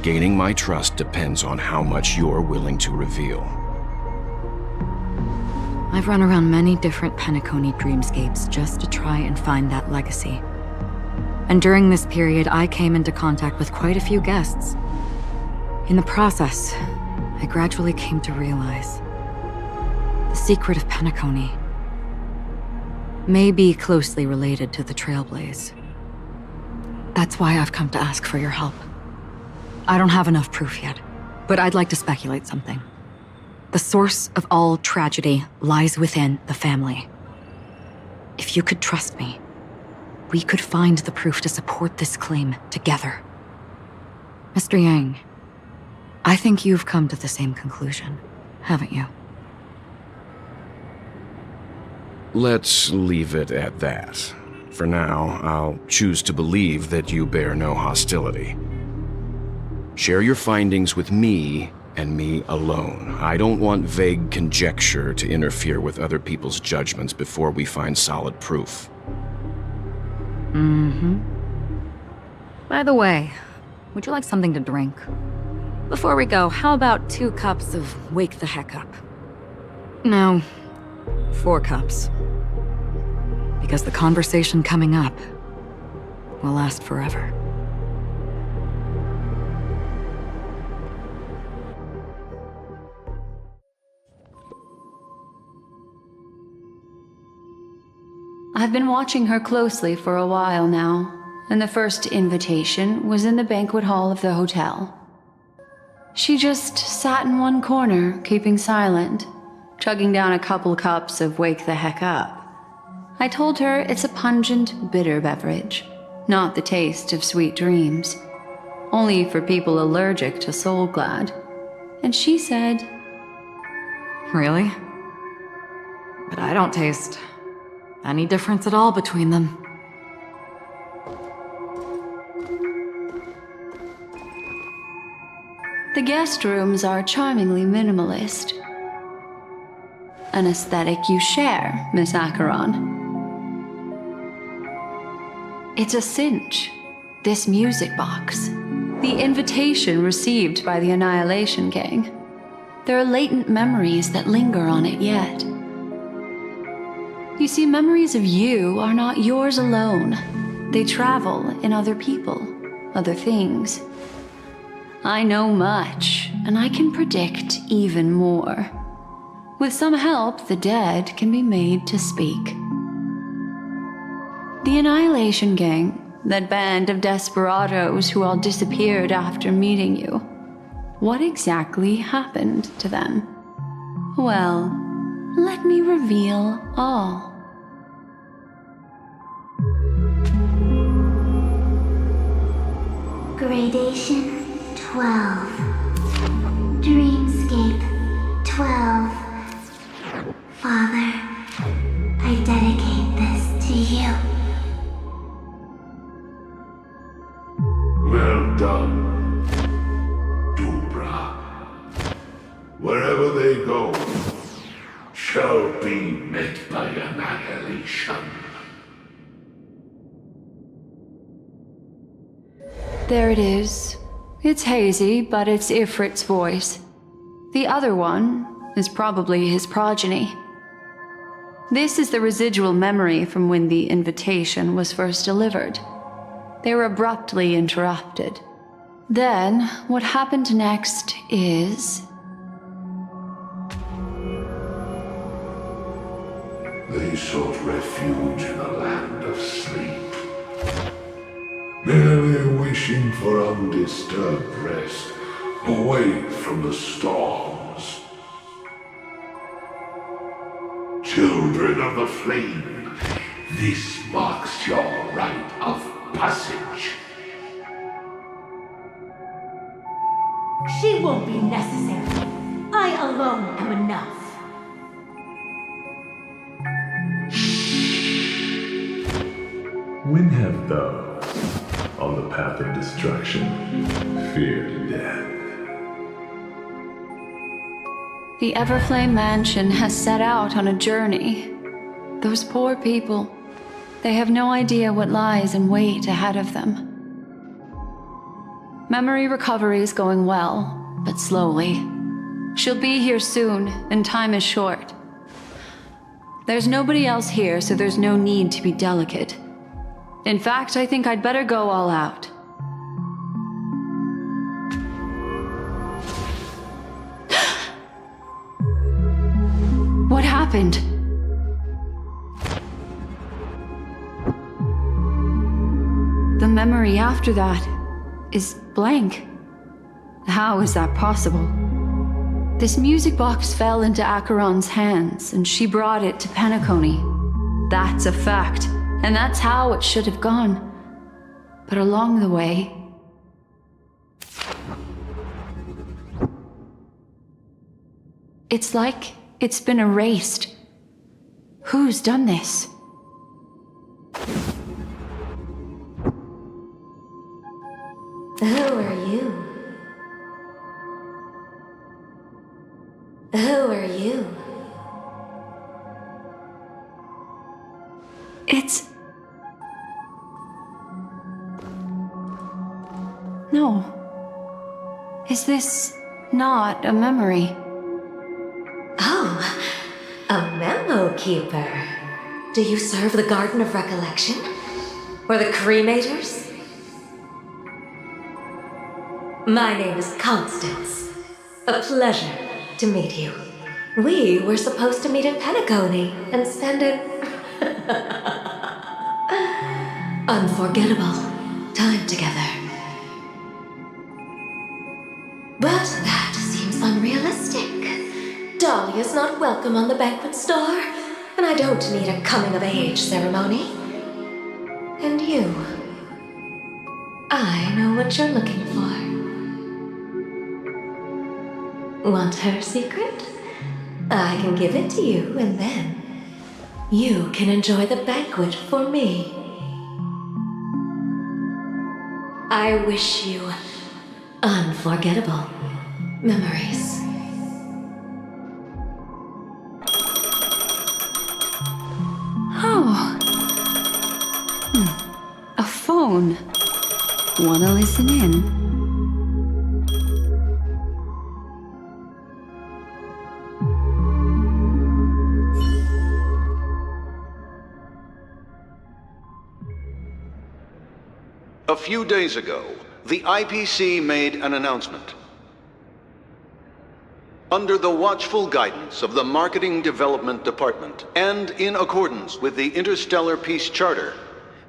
Gaining my trust depends on how much you're willing to reveal. I've run around many different Penacony dreamscapes just to try and find that legacy. And during this period, I came into contact with quite a few guests. In the process, I gradually came to realize the secret of Penacony may be closely related to the Trailblaze. That's why I've come to ask for your help. I don't have enough proof yet, but I'd like to speculate something. The source of all tragedy lies within the family. If you could trust me, we could find the proof to support this claim together. Mr. Yang, I think you've come to the same conclusion, haven't you? Let's leave it at that. For now, I'll choose to believe that you bear no hostility. Share your findings with me and me alone. I don't want vague conjecture to interfere with other people's judgments before we find solid proof. By the way, would you like something to drink? Before we go, how about 2 cups of Wake the Heck Up? No, 4 cups. Because the conversation coming up will last forever. I've been watching her closely for a while now, and the first invitation was in the banquet hall of the hotel. She just sat in one corner, keeping silent, chugging down a couple cups of Wake the Heck Up. I told her it's a pungent, bitter beverage, not the taste of sweet dreams, only for people allergic to Soul Glad. And she said, Really? But I don't taste any difference at all between them. the guest rooms are charmingly minimalist. An aesthetic you share, Miss Acheron. It's a cinch, this music box. The invitation received by the Annihilation Gang. There are latent memories that linger on it yet. You see, memories of you are not yours alone. They travel in other people, other things. I know much, and I can predict even more. With some help, the dead can be made to speak. The Annihilation Gang, that band of desperados who all disappeared after meeting you. What exactly happened to them? Well, let me reveal all. Gradation 12. Dreamscape 12. Father, I dedicate this to you. Well done, Dubra. Wherever they go, shall be met by annihilation. There it is. It's hazy, but it's Ifrit's voice. The other one is probably his progeny. This is the residual memory from when the invitation was first delivered. They were abruptly interrupted. Then, what happened next is... They sought refuge in a land of sleep. merely wishing for undisturbed rest, away from the storms. Children of the Flame, this marks your rite of passage. She won't be necessary. I alone am enough. When have those on the path of destruction feared death? The Everflame Mansion has set out on a journey. Those poor people, they have no idea what lies in wait ahead of them. Memory recovery is going well, but slowly. She'll be here soon, and time is short. There's nobody else here, so there's no need to be delicate. In fact, I think I'd better go all out. What happened? The memory after that is blank. How is that possible? This music box fell into Acheron's hands, and she brought it to Penacony. That's a fact, and that's how it should have gone. But along the way... it's like it's been erased. Who's done this? Who are you? Who are you? It's... no. Is this not a memory? Oh, a memo keeper. Do you serve the Garden of Recollection? Or the Cremators? My name is Constance. A pleasure to meet you. We were supposed to meet in Penacony and spend an unforgettable time together. But that seems unrealistic. Dahlia's not welcome on the banquet star, and I don't need a coming-of-age ceremony. And you, I know what you're looking for. Want her secret? I can give it to you, and then you can enjoy the banquet for me. I wish you unforgettable memories. Oh. A phone. Wanna listen in? A few days ago, the IPC made an announcement. Under the watchful guidance of the Marketing Development Department, and in accordance with the Interstellar Peace Charter,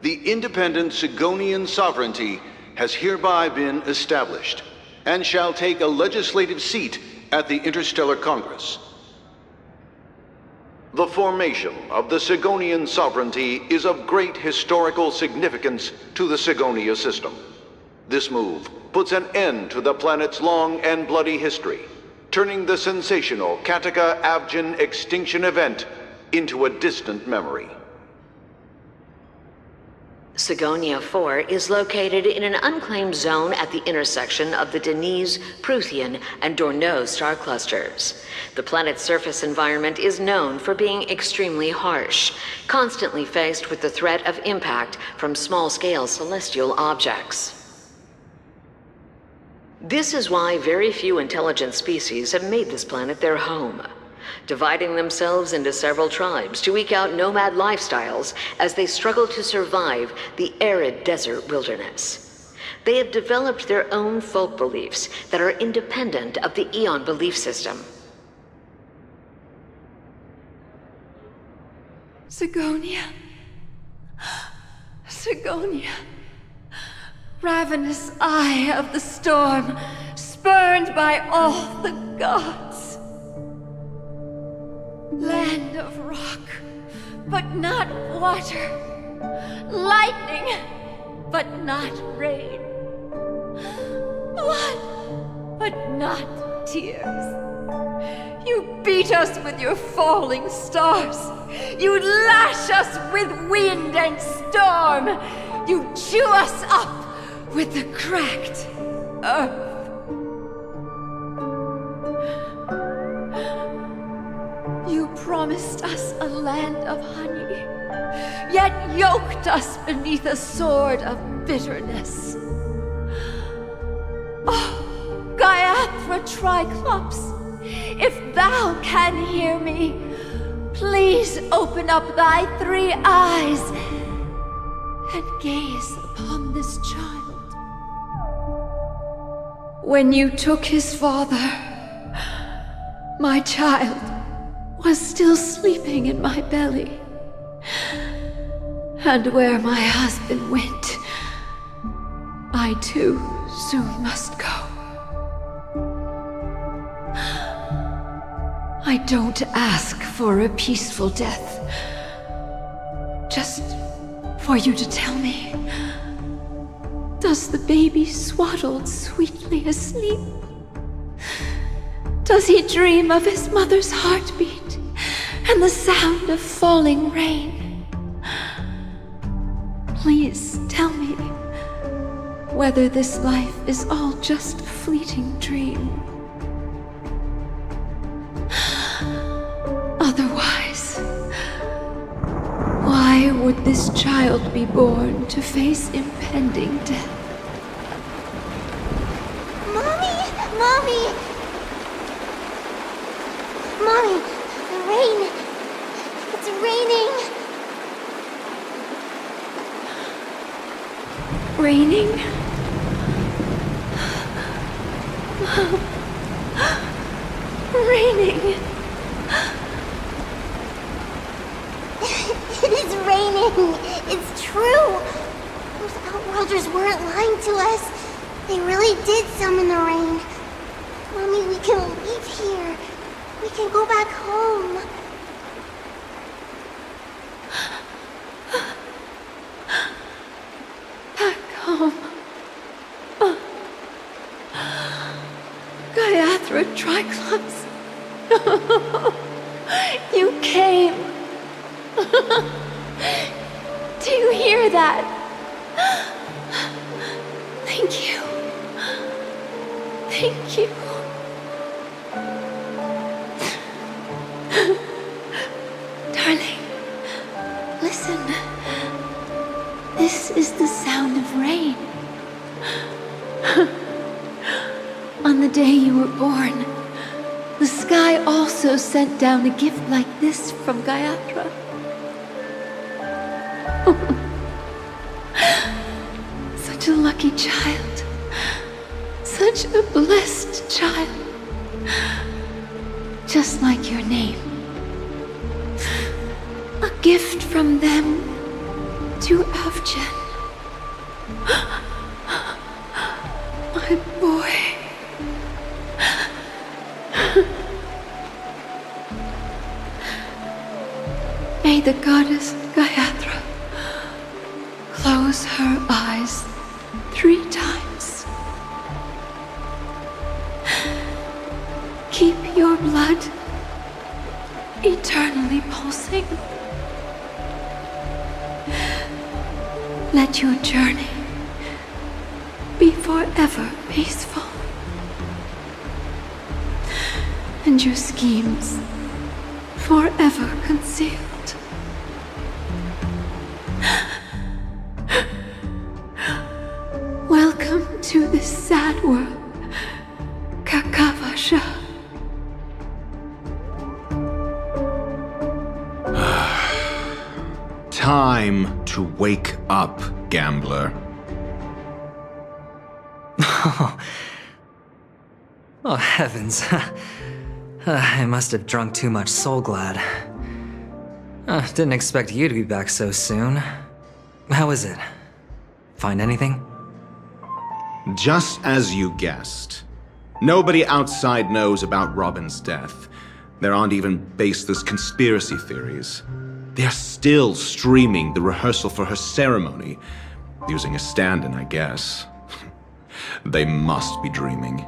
the independent Sigonian sovereignty has hereby been established, and shall take a legislative seat at the Interstellar Congress. The formation of the Sigonian sovereignty is of great historical significance to the Sigonia system. This move puts an end to the planet's long and bloody history, turning the sensational Kataka-Avgin extinction event into a distant memory. Sigonia 4 is located in an unclaimed zone at the intersection of the Denise, Prothean, and Dorneau star clusters. The planet's surface environment is known for being extremely harsh, constantly faced with the threat of impact from small-scale celestial objects. This is why very few intelligent species have made this planet their home, dividing themselves into several tribes to eke out nomad lifestyles as they struggle to survive the arid desert wilderness. They have developed their own folk beliefs that are independent of the Eon belief system. Sigonia. Sigonia. Ravenous eye of the storm, spurned by all the gods. Land of rock, but not water. Lightning, but not rain. Blood, but not tears. You beat us with your falling stars. You lash us with wind and storm. You chew us up with the cracked earth. You promised us a land of honey, yet yoked us beneath a sword of bitterness. Oh, Gaiathra Triclops, if thou can hear me, please open up thy 3 eyes and gaze upon this child. When you took his father, my child was still sleeping in my belly. And where my husband went, I too soon must go. I don't ask for a peaceful death. Just for you to tell me, does the baby swaddled sweetly asleep? Does he dream of his mother's heartbeat and the sound of falling rain? Please tell me whether this life is all just a fleeting dream. Otherwise, why would this child be born to face impending death? Mommy! Mommy! Mommy, the rain! It's raining! Raining? Raining! It is raining! It's true! Those Outworlders weren't lying to us. They really did summon the rain. Mommy, we can leave here. We can go back home. Back home. Gaiathra Triclops. You came. Do you hear that? Thank you. Thank you. Darling, listen. This is the sound of rain. On the day you were born, the sky also sent down a gift like this from Gaiathra. Such a lucky child. Such a blessed child. Just like your name. A gift from them to Avjen. My boy. May the goddess Gaiathra close her eyes 3 times. Keep your blood eternally pulsing. Let your journey be forever peaceful. And your schemes forever concealed. Welcome to this sad world, Kakavasha. Time to wake up, gambler. Oh, heavens. I must have drunk too much Soul Glad. Didn't expect you to be back so soon. How is it? Find anything? Just as you guessed. Nobody outside knows about Robin's death. There aren't even baseless conspiracy theories. They're still streaming the rehearsal for her ceremony, using a stand-in, I guess. They must be dreaming.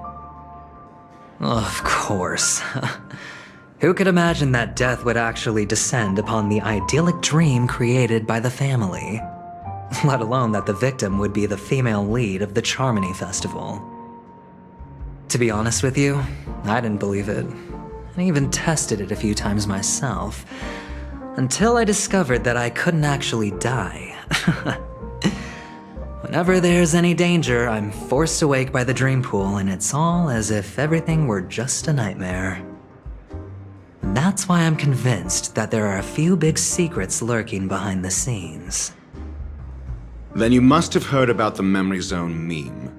Of course. Who could imagine that death would actually descend upon the idyllic dream created by the family? Let alone that the victim would be the female lead of the Charmony Festival. To be honest with you, I didn't believe it. I even tested it a few times myself, until I discovered that I couldn't actually die. Whenever there's any danger, I'm forced awake by the dream pool, and it's all as if everything were just a nightmare. That's why I'm convinced that there are a few big secrets lurking behind the scenes. Then you must have heard about the Memory Zone meme.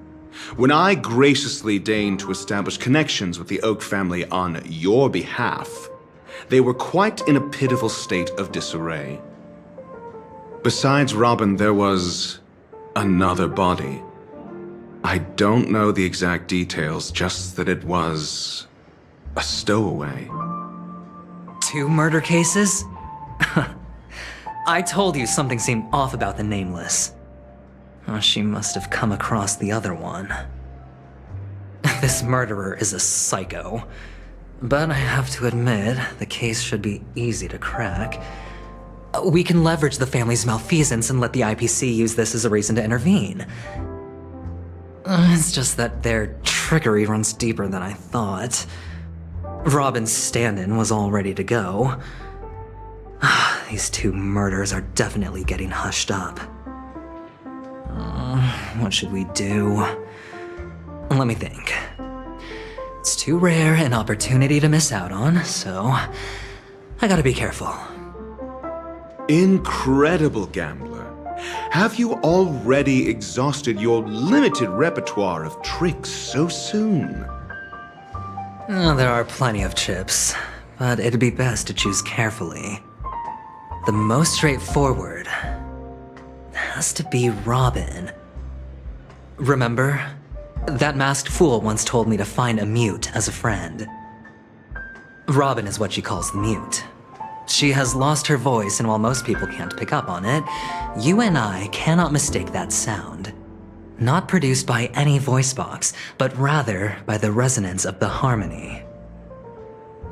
When I graciously deigned to establish connections with the Oak family on your behalf, they were quite in a pitiful state of disarray. Besides Robin, there was another body. I don't know the exact details, just that it was a stowaway. 2 murder cases? I told you something seemed off about the Nameless. Oh, she must have come across the other one. This murderer is a psycho. But I have to admit, the case should be easy to crack. We can leverage the family's malfeasance and let the IPC use this as a reason to intervene. It's just that their trickery runs deeper than I thought. Robin's stand-in was all ready to go. These 2 murders are definitely getting hushed up. What should we do? Let me think. It's too rare an opportunity to miss out on, so I gotta be careful. Incredible, Gambler. Have you already exhausted your limited repertoire of tricks so soon? There are plenty of chips, but it'd be best to choose carefully. The most straightforward has to be Robin. Remember? That masked fool once told me to find a mute as a friend. Robin is what she calls the mute. She has lost her voice, and while most people can't pick up on it, you and I cannot mistake that sound. Not produced by any voice box, but rather by the resonance of the harmony.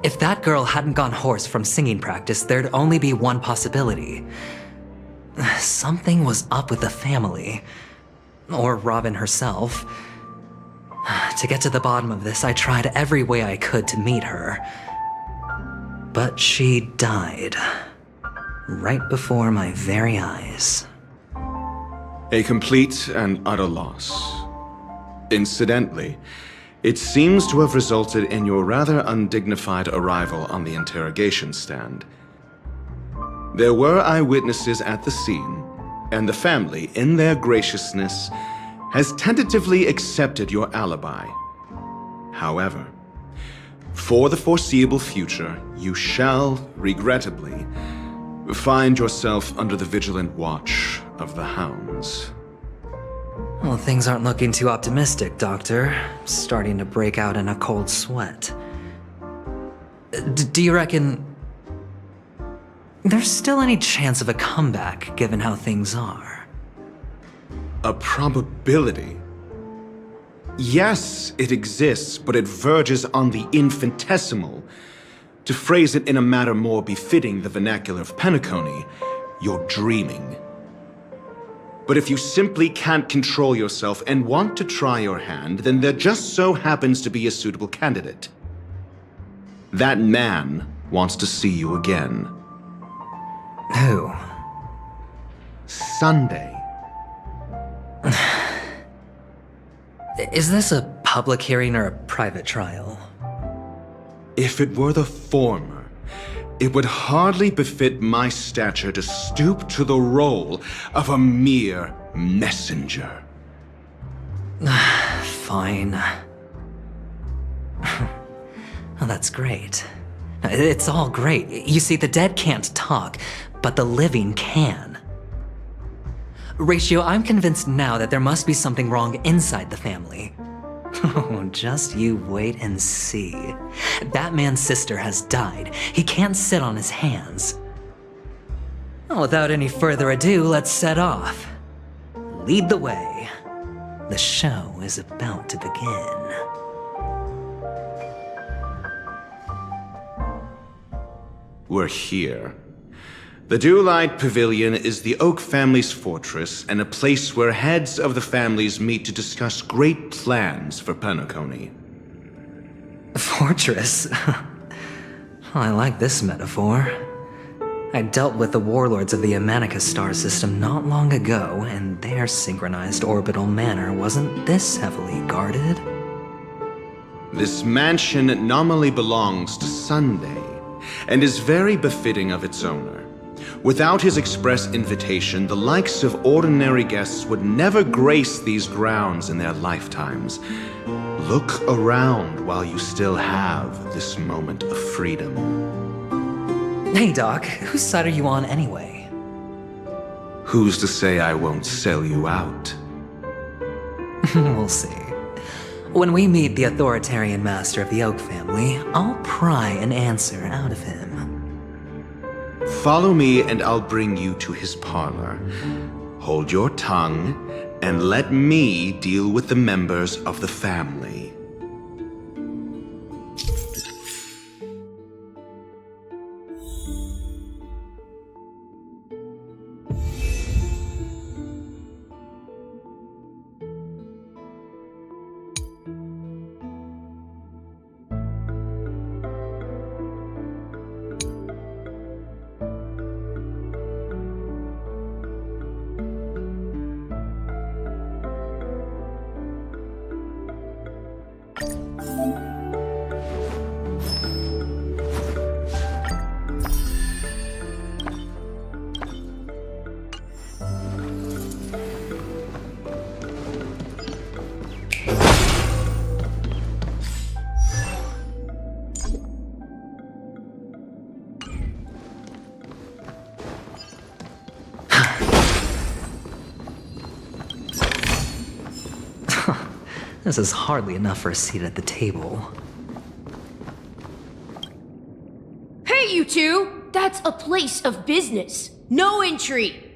If that girl hadn't gone hoarse from singing practice, there'd only be one possibility. Something was up with the family. Or Robin herself. To get to the bottom of this, I tried every way I could to meet her. But she died. Right before my very eyes. A complete and utter loss. Incidentally, it seems to have resulted in your rather undignified arrival on the interrogation stand. There were eyewitnesses at the scene, and the family, in their graciousness, has tentatively accepted your alibi. However, for the foreseeable future, you shall, regrettably, find yourself under the vigilant watch of the hounds. Well, things aren't looking too optimistic, Doctor. Starting to break out in a cold sweat. Do you reckon there's still any chance of a comeback, given how things are? A probability? Yes, it exists, but it verges on the infinitesimal. To phrase it in a manner more befitting the vernacular of Penacony, you're dreaming. But if you simply can't control yourself and want to try your hand, then there just so happens to be a suitable candidate. That man wants to see you again. Who? Sunday. Is this a public hearing or a private trial? If it were the former, it would hardly befit my stature to stoop to the role of a mere messenger. Fine. Oh, that's great. It's all great. You see, the dead can't talk, but the living can. Ratio, I'm convinced now that there must be something wrong inside the family. Oh, just you wait and see. That man's sister has died. He can't sit on his hands. Well, without any further ado, let's set off. Lead the way. The show is about to begin. We're here. The Dewlight Pavilion is the Oak family's fortress and a place where heads of the families meet to discuss great plans for Penacony. Fortress? I like this metaphor. I dealt with the warlords of the Amanicus star system not long ago, and their synchronized orbital manor wasn't this heavily guarded. This mansion nominally belongs to Sunday, and is very befitting of its owner. Without his express invitation, the likes of ordinary guests would never grace these grounds in their lifetimes. Look around while you still have this moment of freedom. Hey, Doc, whose side are you on anyway? Who's to say I won't sell you out? We'll see. When we meet the authoritarian master of the Oak family, I'll pry an answer out of him. Follow me and I'll bring you to his parlor. Hold your tongue and let me deal with the members of the family. This is hardly enough for a seat at the table. Hey, you two! That's a place of business. No entry!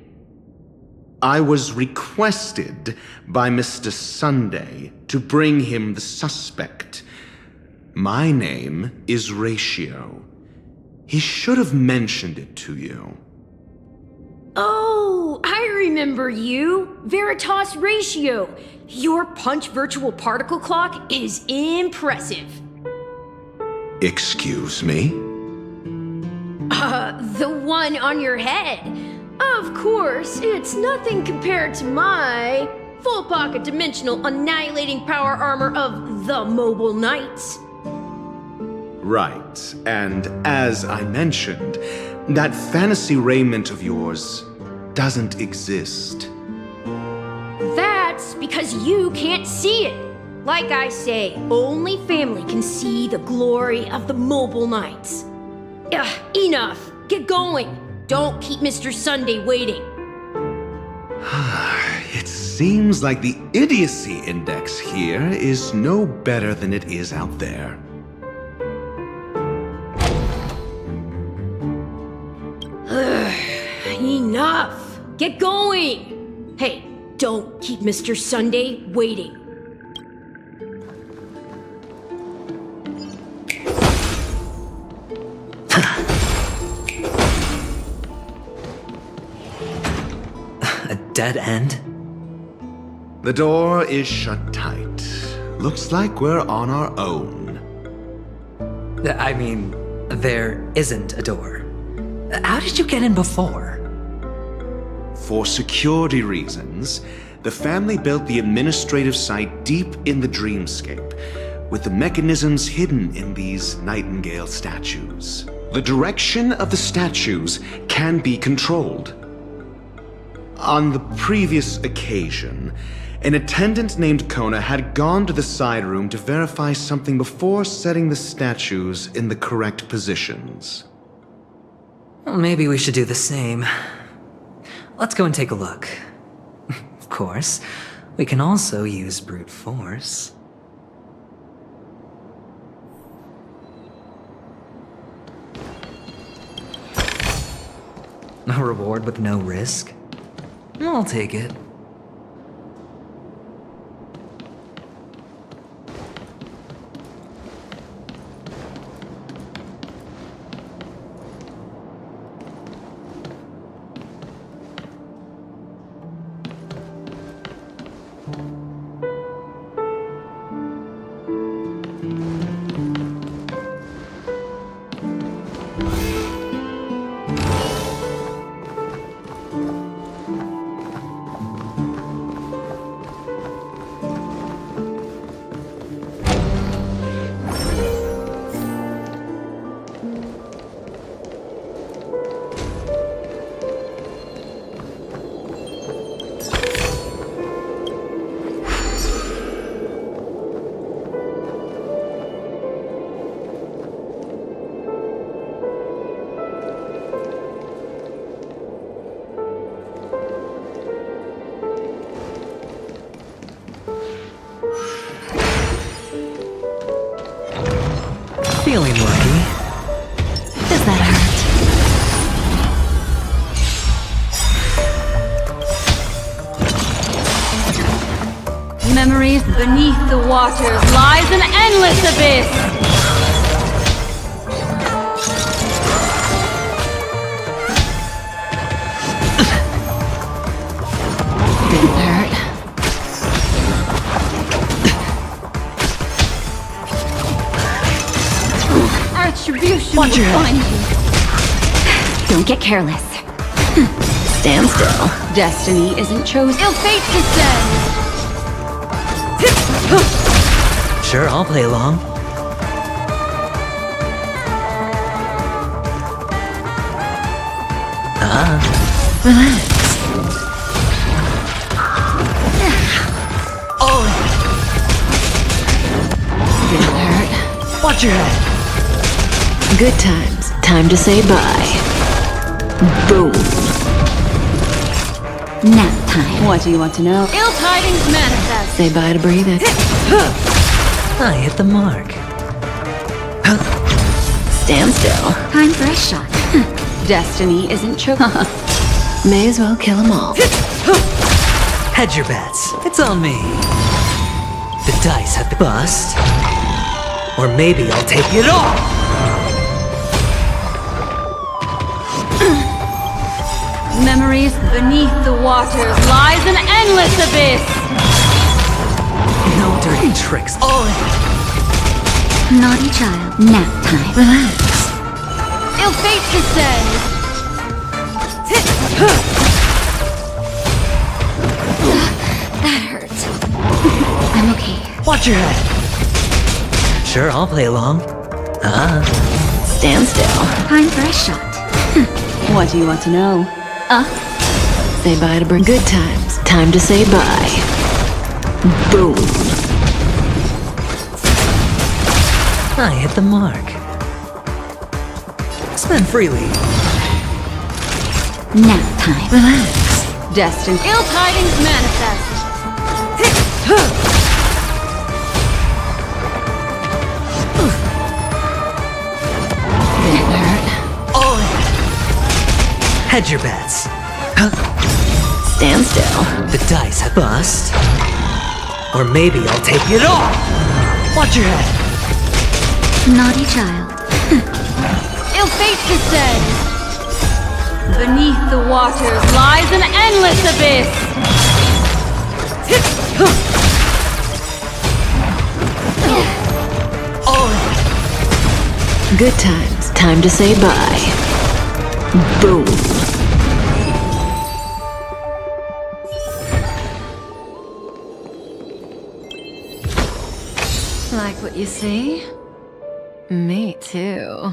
I was requested by Mr. Sunday to bring him the suspect. My name is Ratio. He should have mentioned it to you. Oh, I remember you. Veritas Ratio. Your punch virtual particle clock is impressive. Excuse me? The one on your head. Of course, it's nothing compared to my full pocket dimensional annihilating power armor of the Mobile Knights. Right, and as I mentioned, that fantasy raiment of yours doesn't exist. That's because you can't see it. Like I say, only family can see the glory of the Mobile Knights. Ugh, enough. Get going. Don't keep Mr. Sunday waiting. It seems like the idiocy index here is no better than it is out there. Enough! Get going! Hey, don't keep Mr. Sunday waiting. A dead end? The door is shut tight. Looks like we're on our own. I mean, there isn't a door. How did you get in before? For security reasons, the family built the administrative site deep in the dreamscape, with the mechanisms hidden in these Nightingale statues. The direction of the statues can be controlled. On the previous occasion, an attendant named Kona had gone to the side room to verify something before setting the statues in the correct positions. Well, maybe we should do the same. Let's go and take a look. Of course, we can also use brute force. A reward with no risk? I'll take it. Feeling lucky. Does that hurt? Memories beneath the waters lies an endless abyss. Didn't hurt. Attribution Watch your will head. find you. Don't get careless. Stand still. Destiny isn't chosen. Ill fate descends. Sure, I'll play along. Relax. Oh! Didn't hurt. Watch your head! Good times. Time to say bye. Boom. Nap time. What do you want to know? Ill tidings manifest. Say bye to breathing. I hit the mark. Stand still. Time for a shot. Destiny isn't chosen. May as well kill them all. Hedge your bets. It's on me. The dice have to bust. Or maybe I'll take it all! Memories beneath the waters lies an endless abyss. No dirty tricks. Oh! Naughty child. Nap time. Relax. Ill fate descends. That hurts. I'm okay. Watch your head! Sure, I'll play along. Stand still. Time for a shot. What do you want to know? Say bye to good times. Time to say bye. Boom. I hit the mark. Spend freely. Nap time. Relax. Destined. Ill tidings manifest. Didn't hurt. Oh! Hedge your bets. Stand still. The dice have bust. Or maybe I'll take it all! Watch your head! Naughty child. Ill fate descends. Beneath the waters lies an endless abyss. Oh! Good times. Time to say bye. Boom. Like what you see? Me too.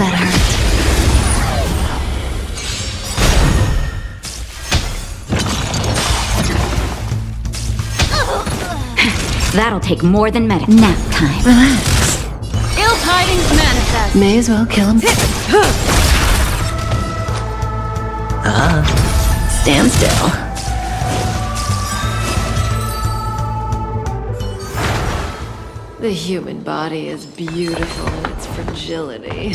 that hurt? That'll take more than medic. Nap time. Relax. Ill tidings manifest. May as well kill him. Stand still. The human body is beautiful in its fragility.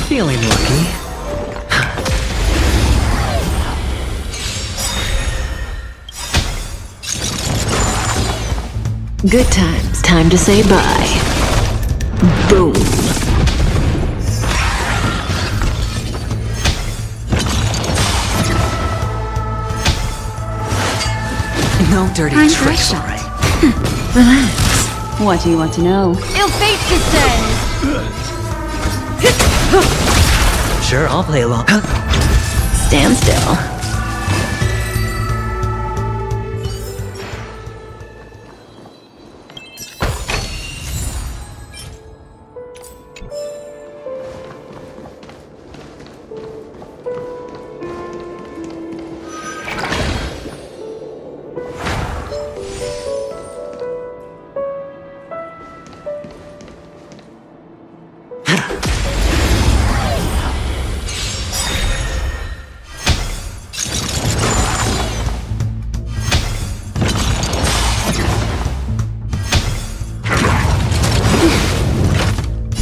Feeling lucky. Good times. Time to say bye. Boom. No dirty tricks, all right. Relax. What do you want to know? Ill fate descends. Sure, I'll play along. Stand still.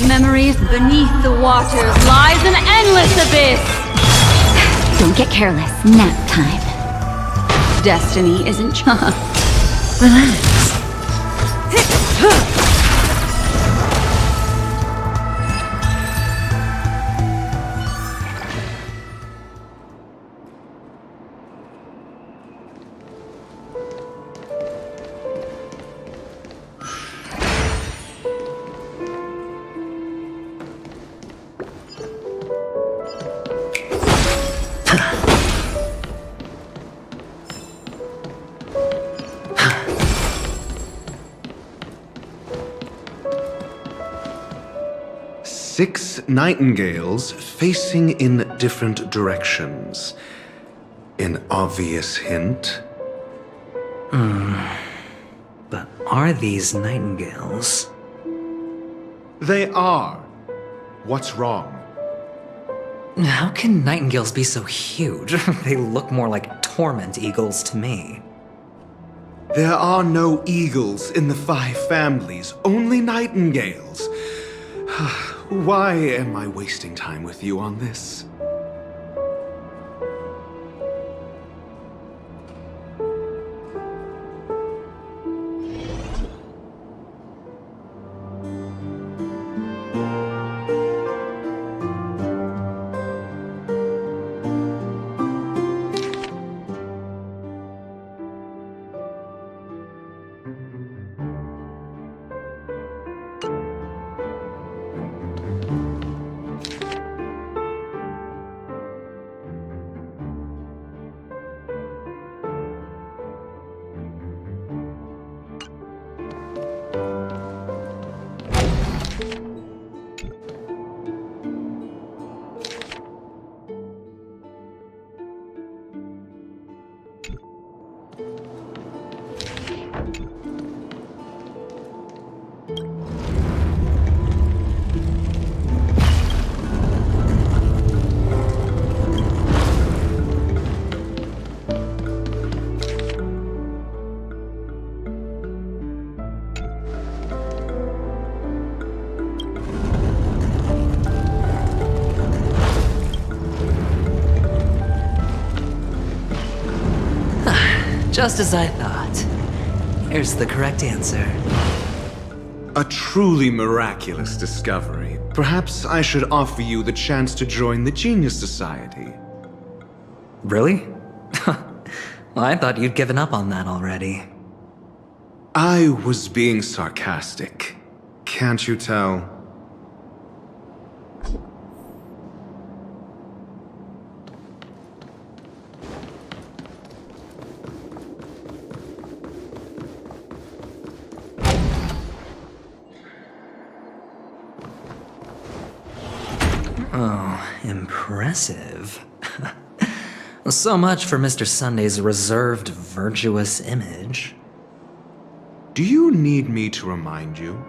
Memories beneath the waters lies an endless abyss. Don't get careless. Nap time. Destiny isn't Relax. Six nightingales facing in different directions. An obvious hint. But are these nightingales? They are. What's wrong? How can nightingales be so huge? They look more like torment eagles to me. There are no eagles in the 5 families, only nightingales. Why am I wasting time with you on this? Just as I thought. Here's the correct answer. A truly miraculous discovery. Perhaps I should offer you the chance to join the Genius Society. Really? Well, I thought you'd given up on that already. I was being sarcastic. Can't you tell? Oh. impressive. So much for Mr. Sunday's reserved, virtuous image. Do you need me to remind you?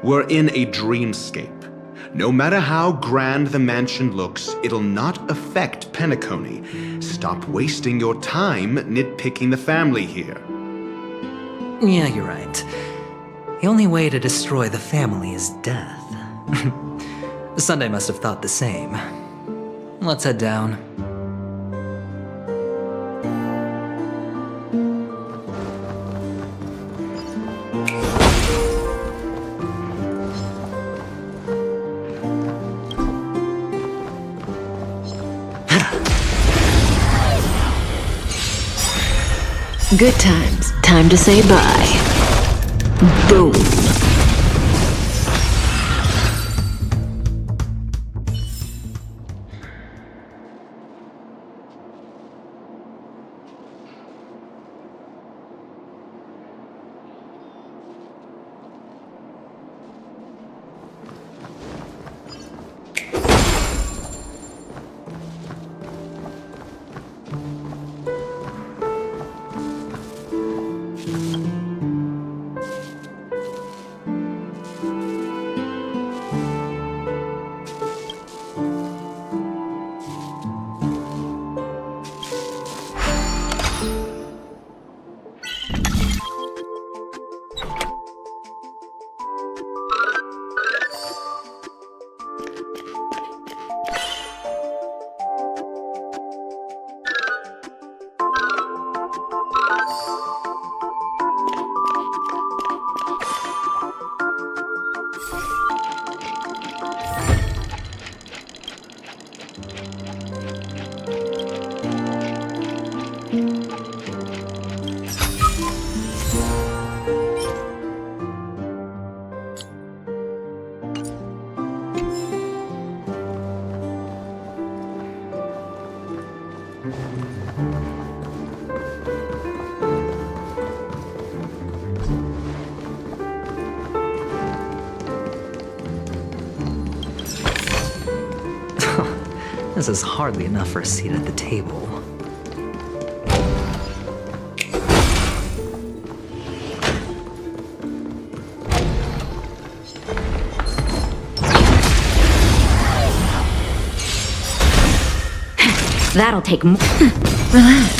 We're in a dreamscape. No matter how grand the mansion looks, it'll not affect Penacony. Stop wasting your time nitpicking the family here. Yeah, you're right. The only way to destroy the family is death. Sunday must have thought the same. Let's head down. Good times. Time to say bye. Boom. This is hardly enough for a seat at the table. That'll take more. Relax.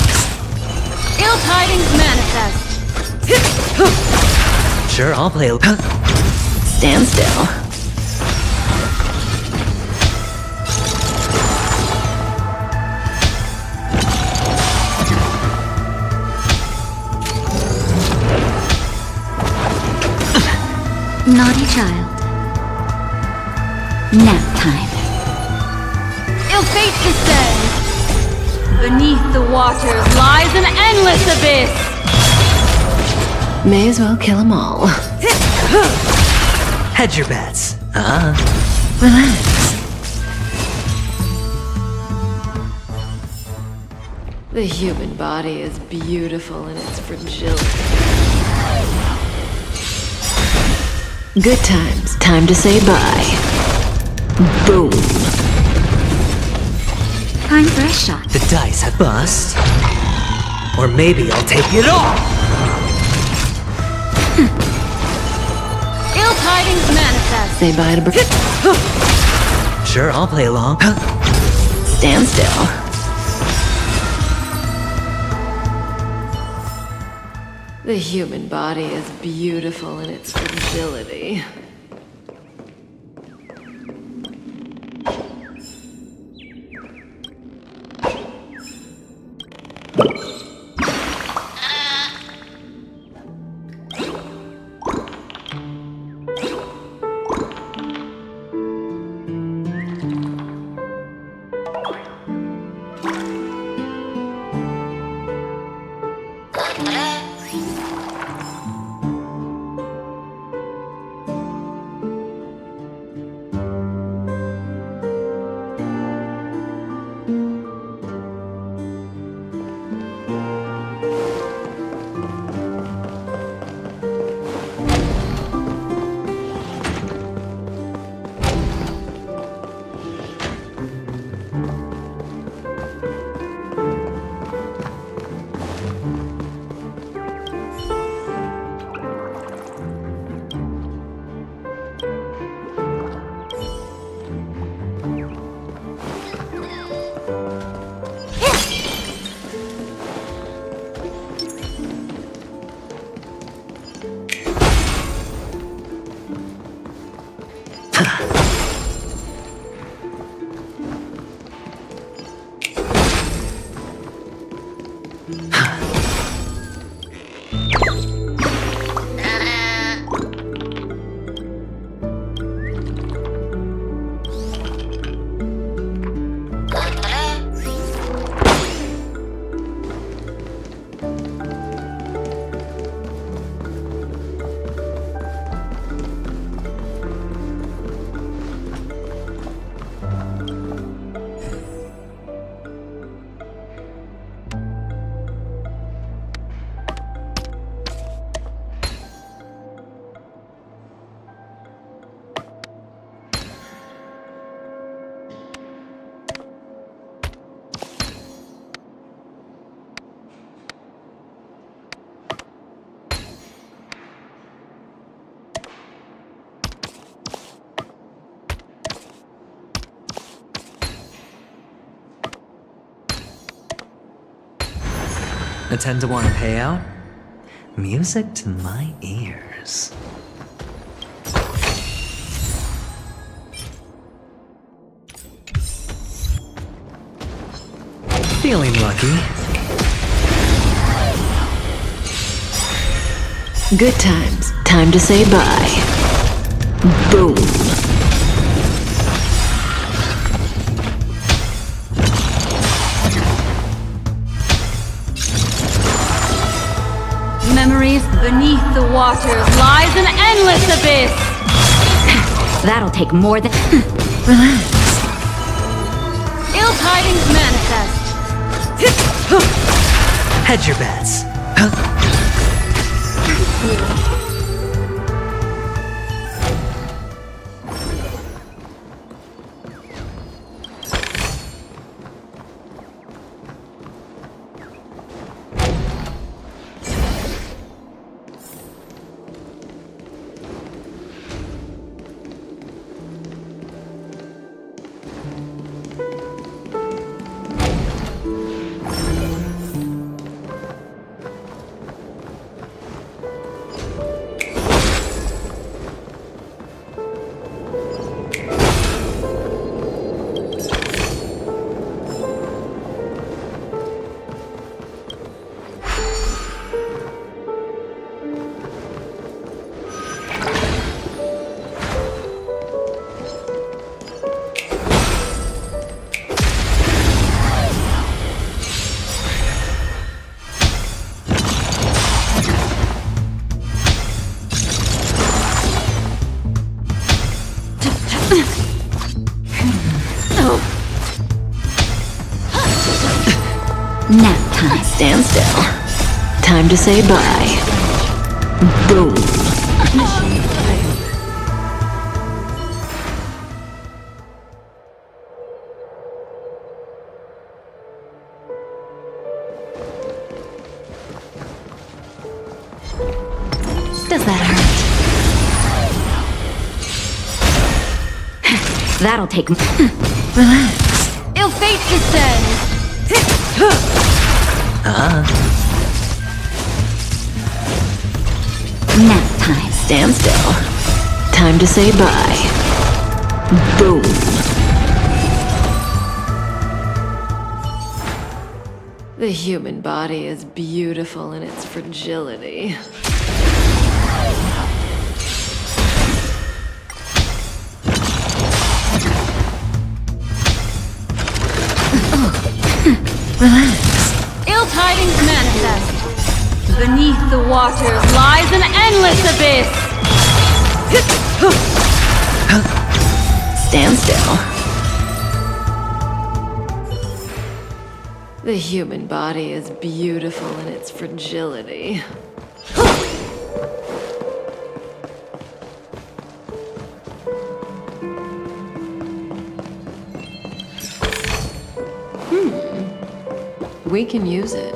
Ill tidings manifest. Sure, I'll play. Stand still. Naughty child. Nap time. Ill fate descends. Beneath the waters lies an endless abyss. May as well kill them all. Hedge your bets. Relax. The human body is beautiful in its fragility. Good times. Time to say bye. Boom. Time for a shot. The dice have bust. Or maybe I'll take it all. Ill tidings manifest. Say bye to Sure, I'll play along. Stand still. The human body is beautiful in its fragility. A 10-to-1 payout? Music to my ears. Feeling lucky. Good times. Time to say bye. Boom. Memories beneath the waters lies an endless abyss! That'll take more than... Relax. Ill tidings manifest. Hedge your bets. Nap time. Stand still. Time to say bye. Boom. Does that hurt? That'll take... Relax. Ill fate descends. Nap time. Stand still. Time to say bye. Boom. The human body is beautiful in its fragility. Relax. Ill tidings manifest. Beneath the waters lies an endless abyss. Stand still. The human body is beautiful in its fragility. We can use it.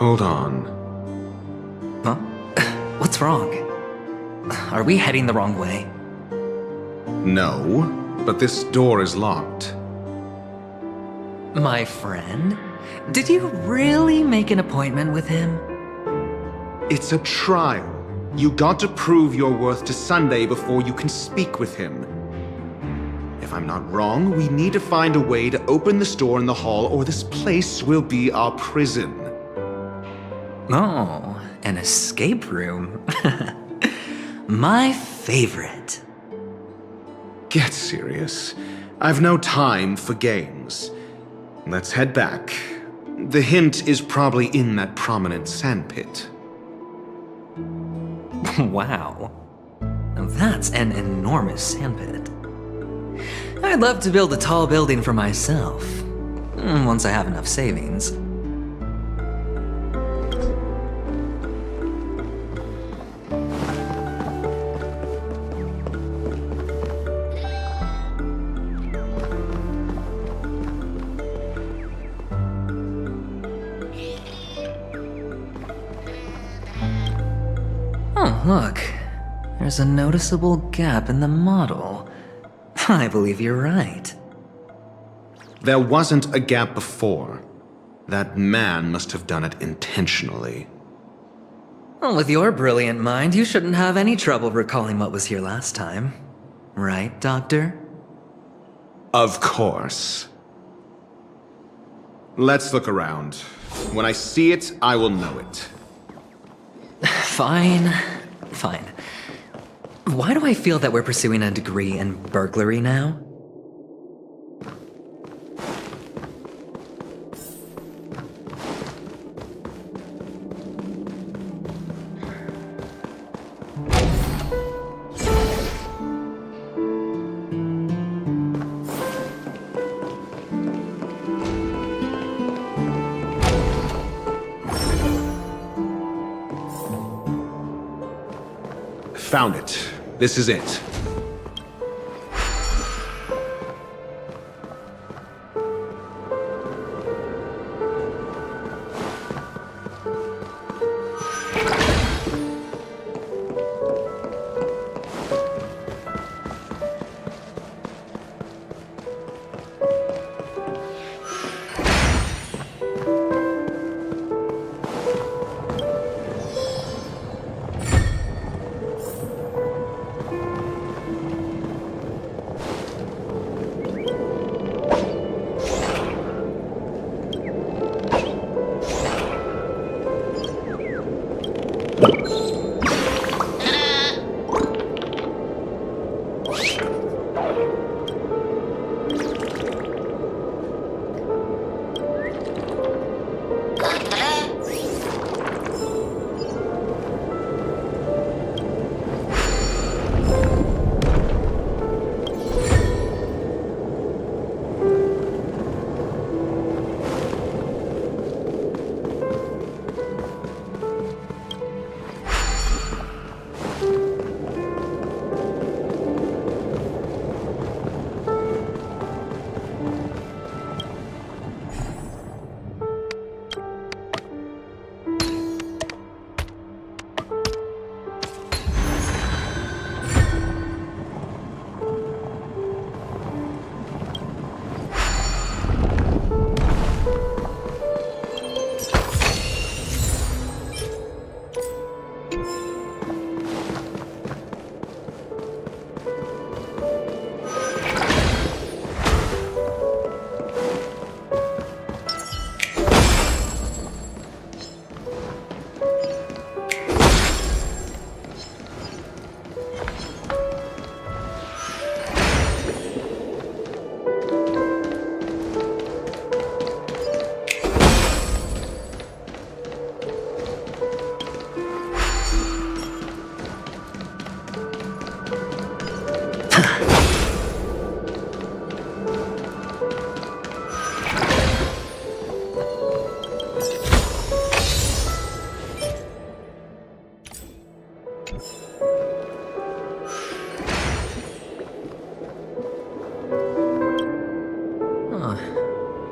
Hold on. Huh? What's wrong? Are we heading the wrong way? No, but this door is locked. My friend? Did you really make an appointment with him? It's a trial. You got to prove your worth to Sunday before you can speak with him. If I'm not wrong, we need to find a way to open this door in the hall, or this place will be our prison. Oh, an escape room. My favorite. Get serious. I've no time for games. Let's head back. The hint is probably in that prominent sandpit. Wow. That's an enormous sandpit. I'd love to build a tall building for myself, once I have enough savings. Oh, look. There's a noticeable gap in the model. I believe you're right. There wasn't a gap before. That man must have done it intentionally. Well, with your brilliant mind, you shouldn't have any trouble recalling what was here last time. Right, Doctor? Of course. Let's look around. When I see it, I will know it. Fine. Why do I feel that we're pursuing a degree in burglary now? Found it. This is it.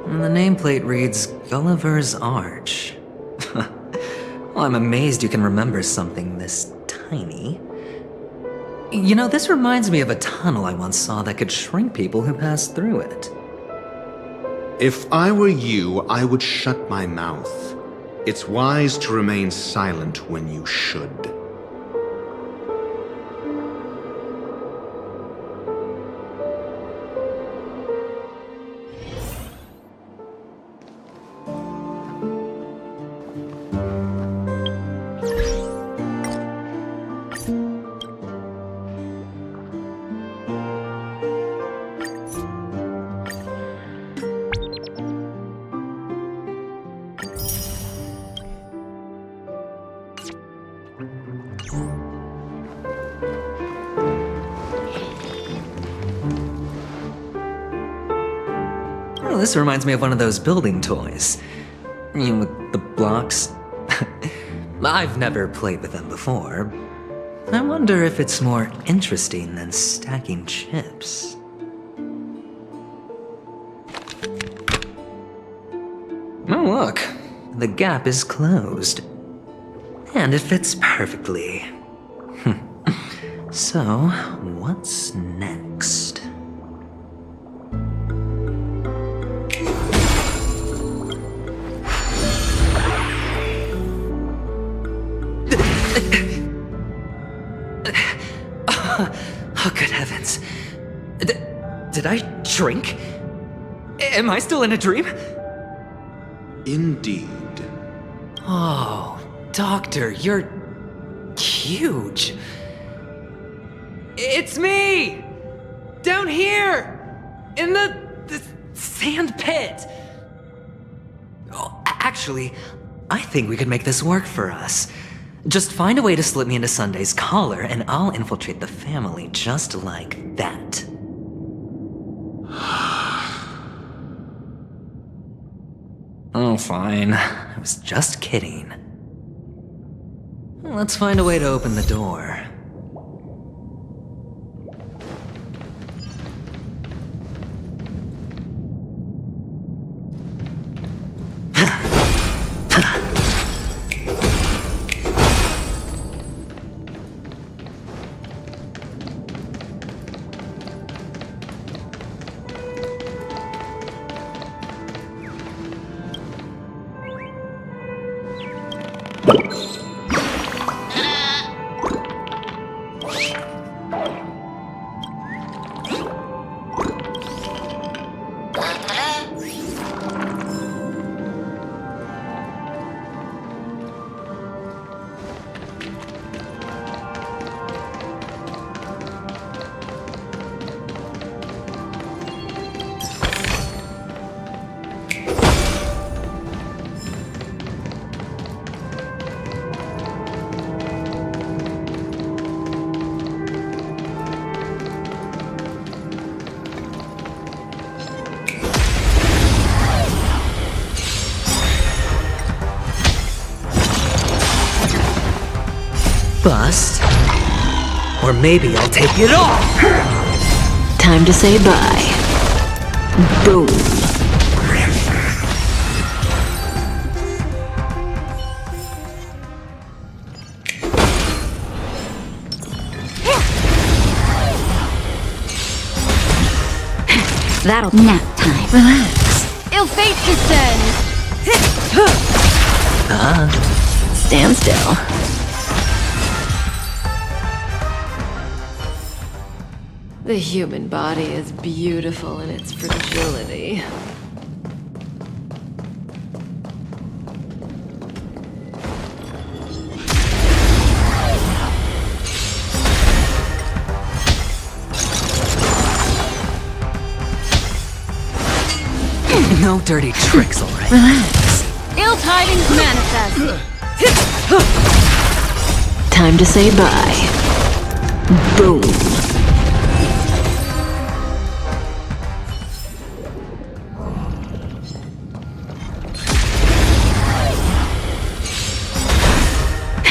The nameplate reads Gulliver's Arch. Well, I'm amazed you can remember something this tiny. You know, this reminds me of a tunnel I once saw that could shrink people who passed through it. If I were you, I would shut my mouth. It's wise to remain silent when you should. Oh, this reminds me of one of those building toys. You know, with the blocks. I've never played with them before. I wonder if it's more interesting than stacking chips. Oh, look. The gap is closed. And it fits perfectly. So, what's next? Oh, good heavens. Did I shrink? Am I still in a dream? Indeed. Oh, Doctor, you're huge. It's me! Down here! In the sand pit! Oh, actually, I think we could make this work for us. Just find a way to slip me into Sunday's collar, and I'll infiltrate the family just like that. Oh, fine. I was just kidding. Let's find a way to open the door. Bust. Or maybe I'll take it off! Time to say bye. Boom. That'll nap time. Relax. Ill fate descends! Stand still. The human body is beautiful in its fragility. No dirty tricks, alright? Relax. Ill tidings manifest! Time to say bye. Boom.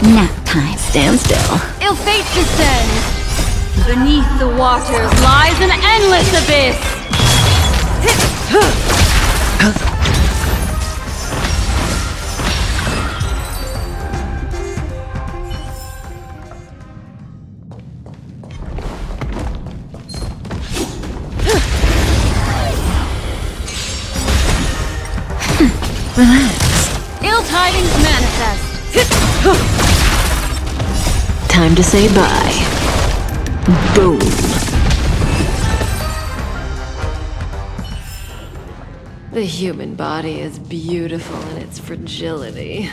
Nap time. Stand still. Ill fate descends! Beneath the waters lies an endless abyss! Time to say bye. Boom. The human body is beautiful in its fragility.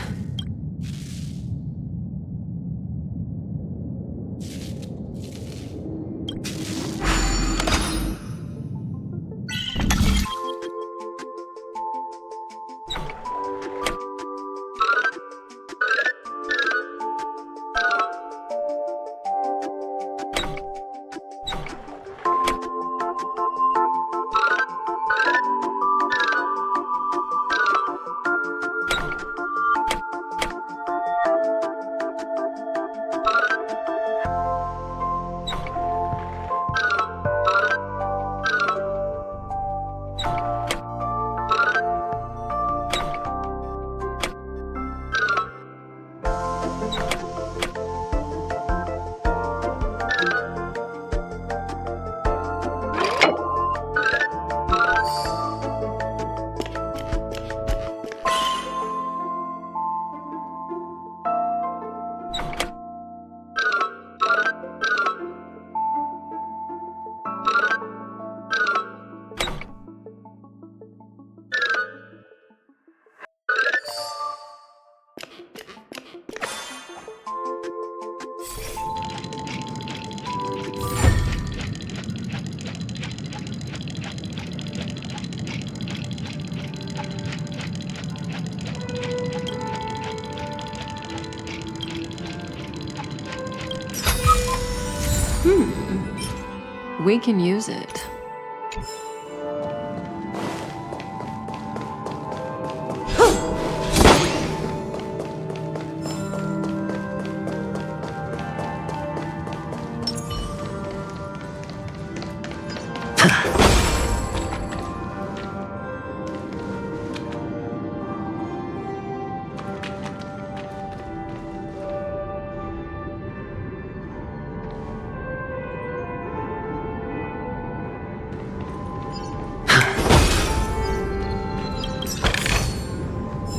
We can use it.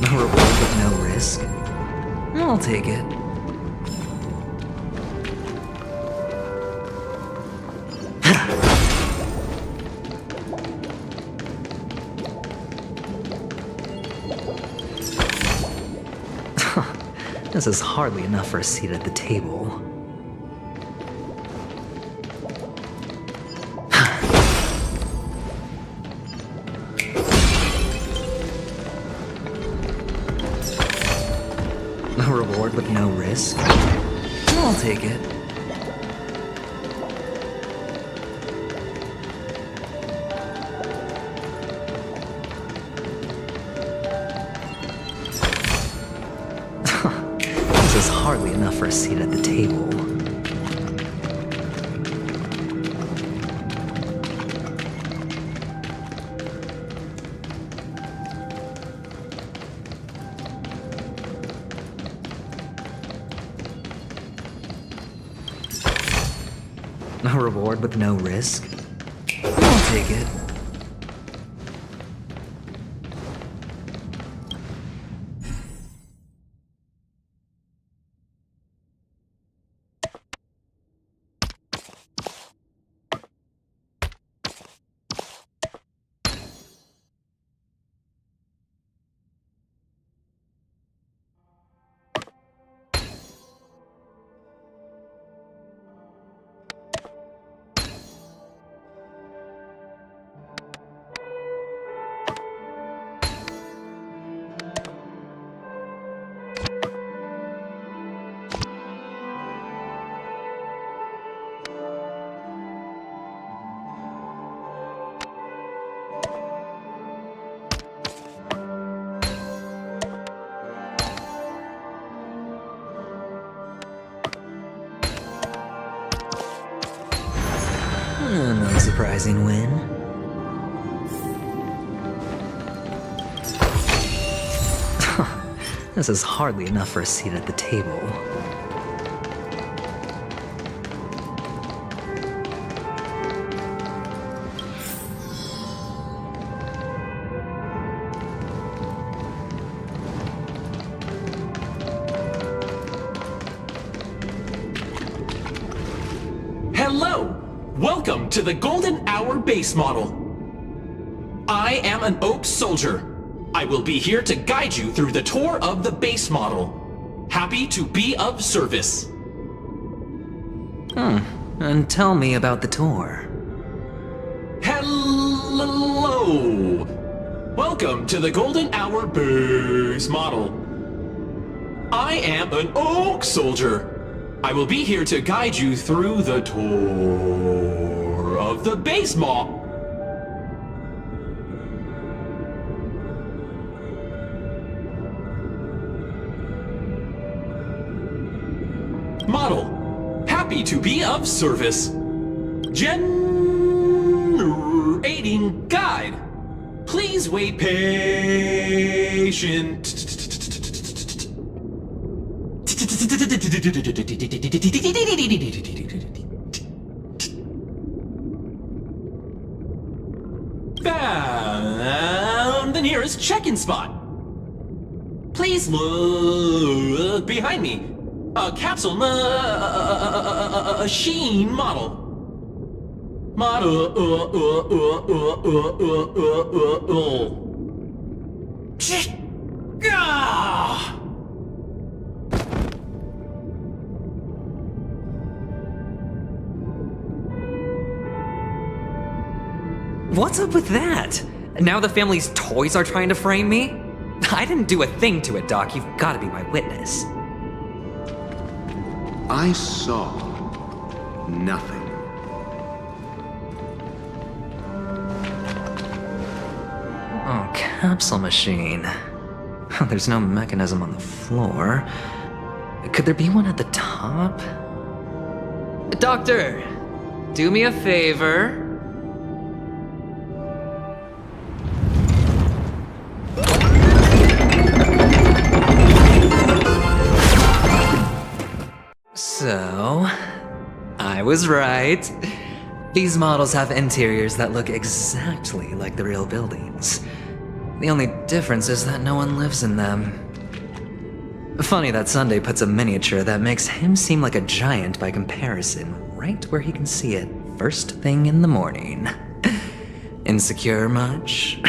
No reward but no risk. I'll take it. This is hardly enough for a seat at the table. A reward with no risk? I'll take it. This is hardly enough for a seat at the table. A reward with no risk? I'll take it. No surprising win. This is hardly enough for a seat at the table. Hello! Welcome to the Golden Hour base model. I am an Oak Soldier. I will be here to guide you through the tour of the base model. Happy to be of service. And tell me about the tour. Hello! Welcome to the Golden Hour base model. I am an Oak Soldier. I will be here to guide you through the tour of the base model. Happy to be of service. Generating guide. Please wait patient. Found the nearest check-in spot. Please look behind me. A capsule machine model. What's up with that? Now the family's toys are trying to frame me? I didn't do a thing to it, Doc. You've got to be my witness. I saw nothing. Oh, capsule machine. There's no mechanism on the floor. Could there be one at the top? Doctor, do me a favor. So, I was right. These models have interiors that look exactly like the real buildings. The only difference is that no one lives in them. Funny that Sunday puts a miniature that makes him seem like a giant by comparison right where he can see it first thing in the morning. Insecure much?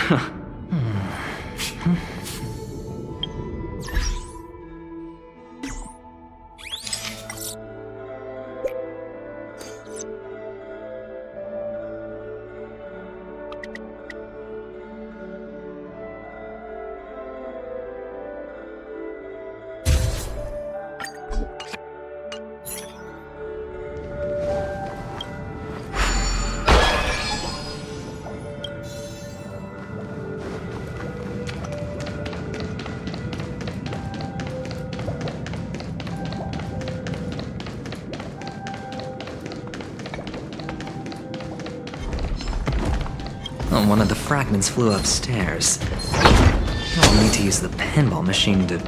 One of the fragments flew upstairs. I'll need to use the pinball machine to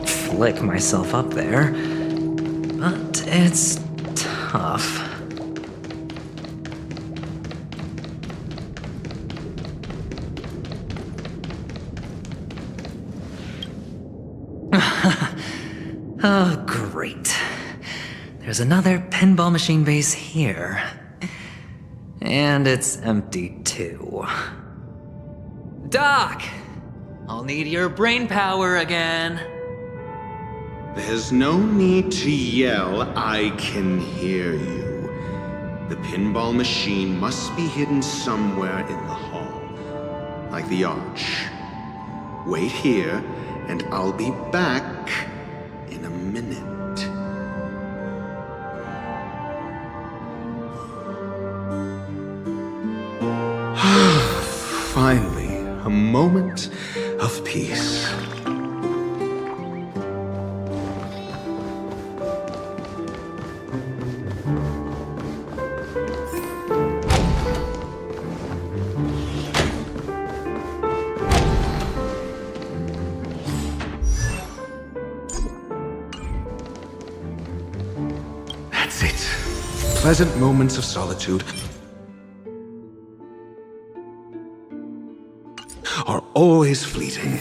flick myself up there. But it's tough. Oh, great. There's another pinball machine base here. And it's empty too. Doc! I'll need your brain power again. There's no need to yell, I can hear you. The pinball machine must be hidden somewhere in the hall. Like the arch. Wait here, and I'll be back in a minute. Finally, a moment of peace. That's it. Pleasant moments of solitude are always fleeting.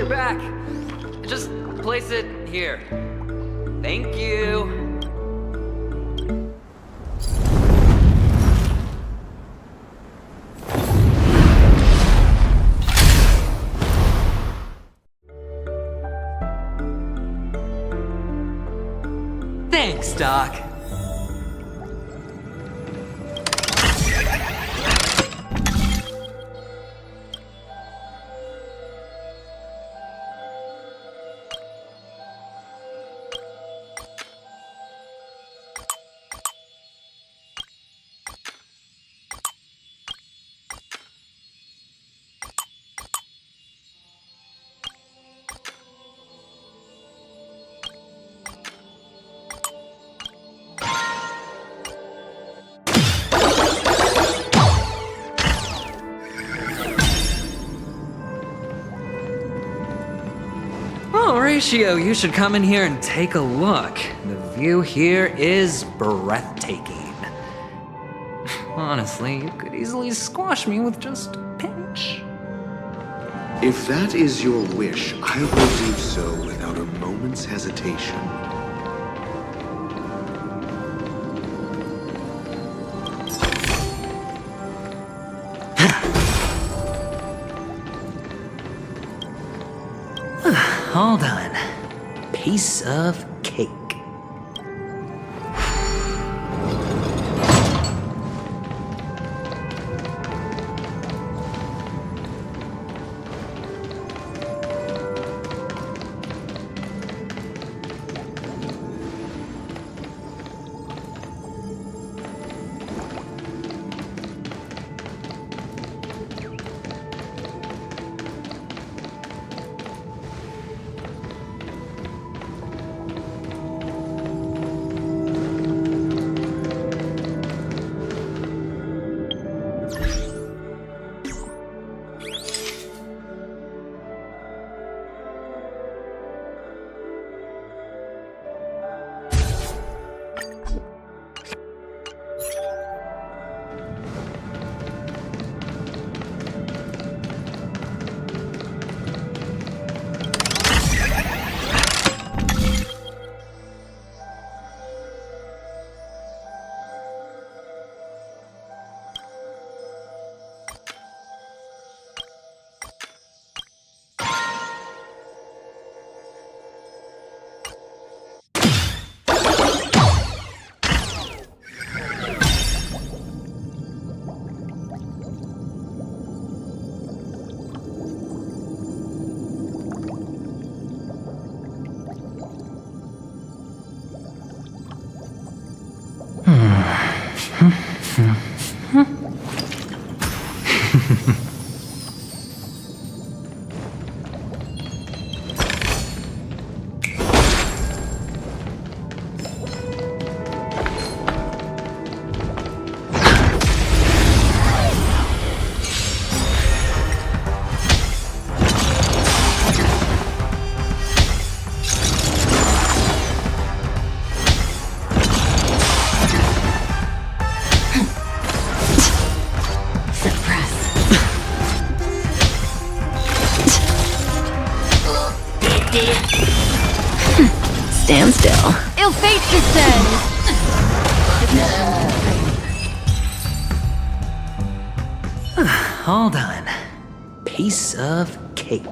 you're back. Just place it here. Thank you. Thanks, Doc. Horatio, you should come in here and take a look. The view here is breathtaking. Honestly, you could easily squash me with just a pinch. If that is your wish, I will do so without a moment's hesitation. All done. Piece of cake. Stand still. Ill fate descends! All done. Piece of cake.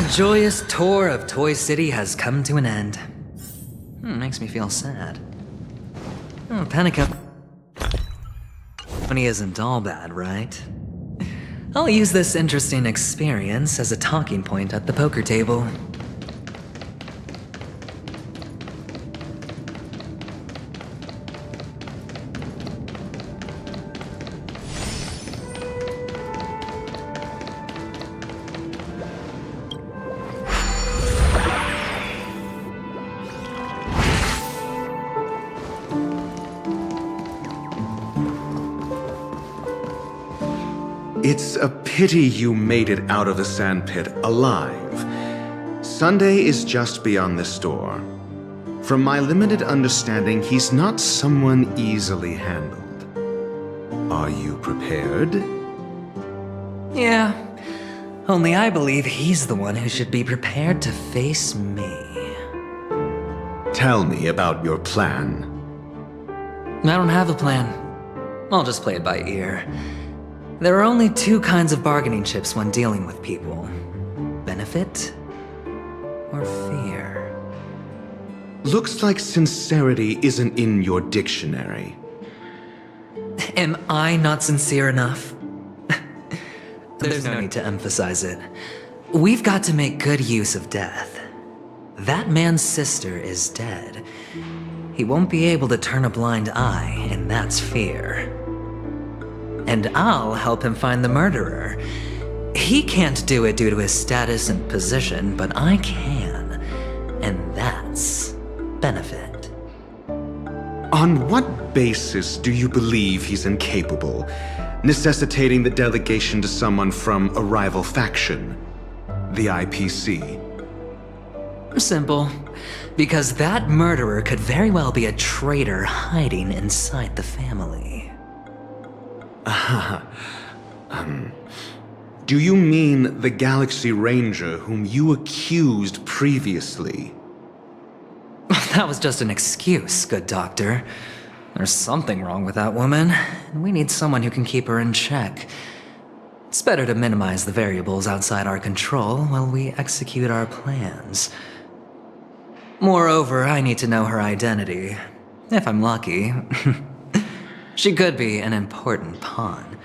joyous tour of Toy City has come to an end. Makes me feel sad. Panic isn't all bad, right? I'll use this interesting experience as a talking point at the poker table. It's a pity you made it out of the sandpit alive. Sunday is just beyond this door. From my limited understanding, he's not someone easily handled. Are you prepared? Yeah, only I believe he's the one who should be prepared to face me. Tell me about your plan. I don't have a plan. I'll just play it by ear. There are only two kinds of bargaining chips when dealing with people: benefit or fear. Looks like sincerity isn't in your dictionary. Am I not sincere enough? There's no need to emphasize it. We've got to make good use of death. That man's sister is dead. He won't be able to turn a blind eye, and that's fear. And I'll help him find the murderer. He can't do it due to his status and position, but I can. And that's benefit. On what basis do you believe he's incapable, necessitating the delegation to someone from a rival faction, the IPC? Simple. Because that murderer could very well be a traitor hiding inside the family. Do you mean the Galaxy Ranger whom you accused previously? That was just an excuse, good doctor. There's something wrong with that woman, and we need someone who can keep her in check. It's better to minimize the variables outside our control while we execute our plans. Moreover, I need to know her identity. If I'm lucky. She could be an important pawn,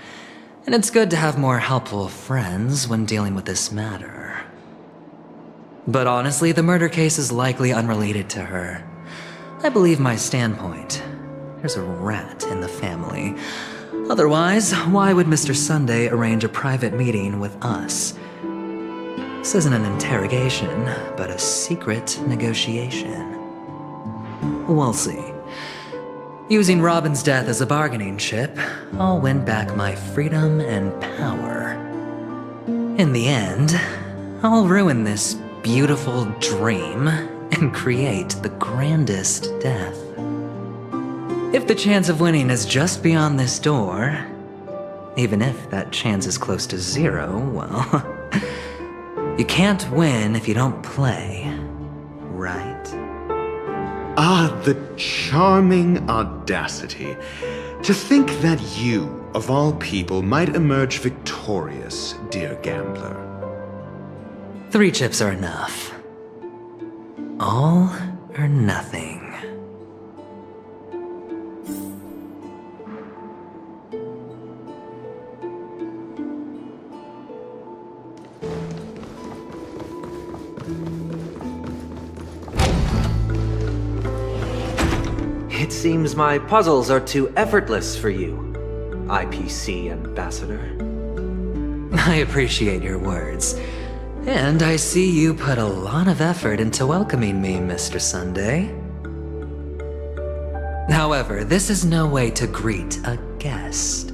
and it's good to have more helpful friends when dealing with this matter. But honestly, the murder case is likely unrelated to her. I believe my standpoint. There's a rat in the family. Otherwise, why would Mr. Sunday arrange a private meeting with us? This isn't an interrogation, but a secret negotiation. We'll see. Using Robin's death as a bargaining chip, I'll win back my freedom and power. In the end, I'll ruin this beautiful dream and create the grandest death. If the chance of winning is just beyond this door, even if that chance is close to zero, well, you can't win if you don't play, right? Ah, the charming audacity. To think that you, of all people, might emerge victorious, dear gambler. 3 chips are enough. All or nothing. It seems my puzzles are too effortless for you, IPC Ambassador. I appreciate your words. And I see you put a lot of effort into welcoming me, Mr. Sunday. However, this is no way to greet a guest.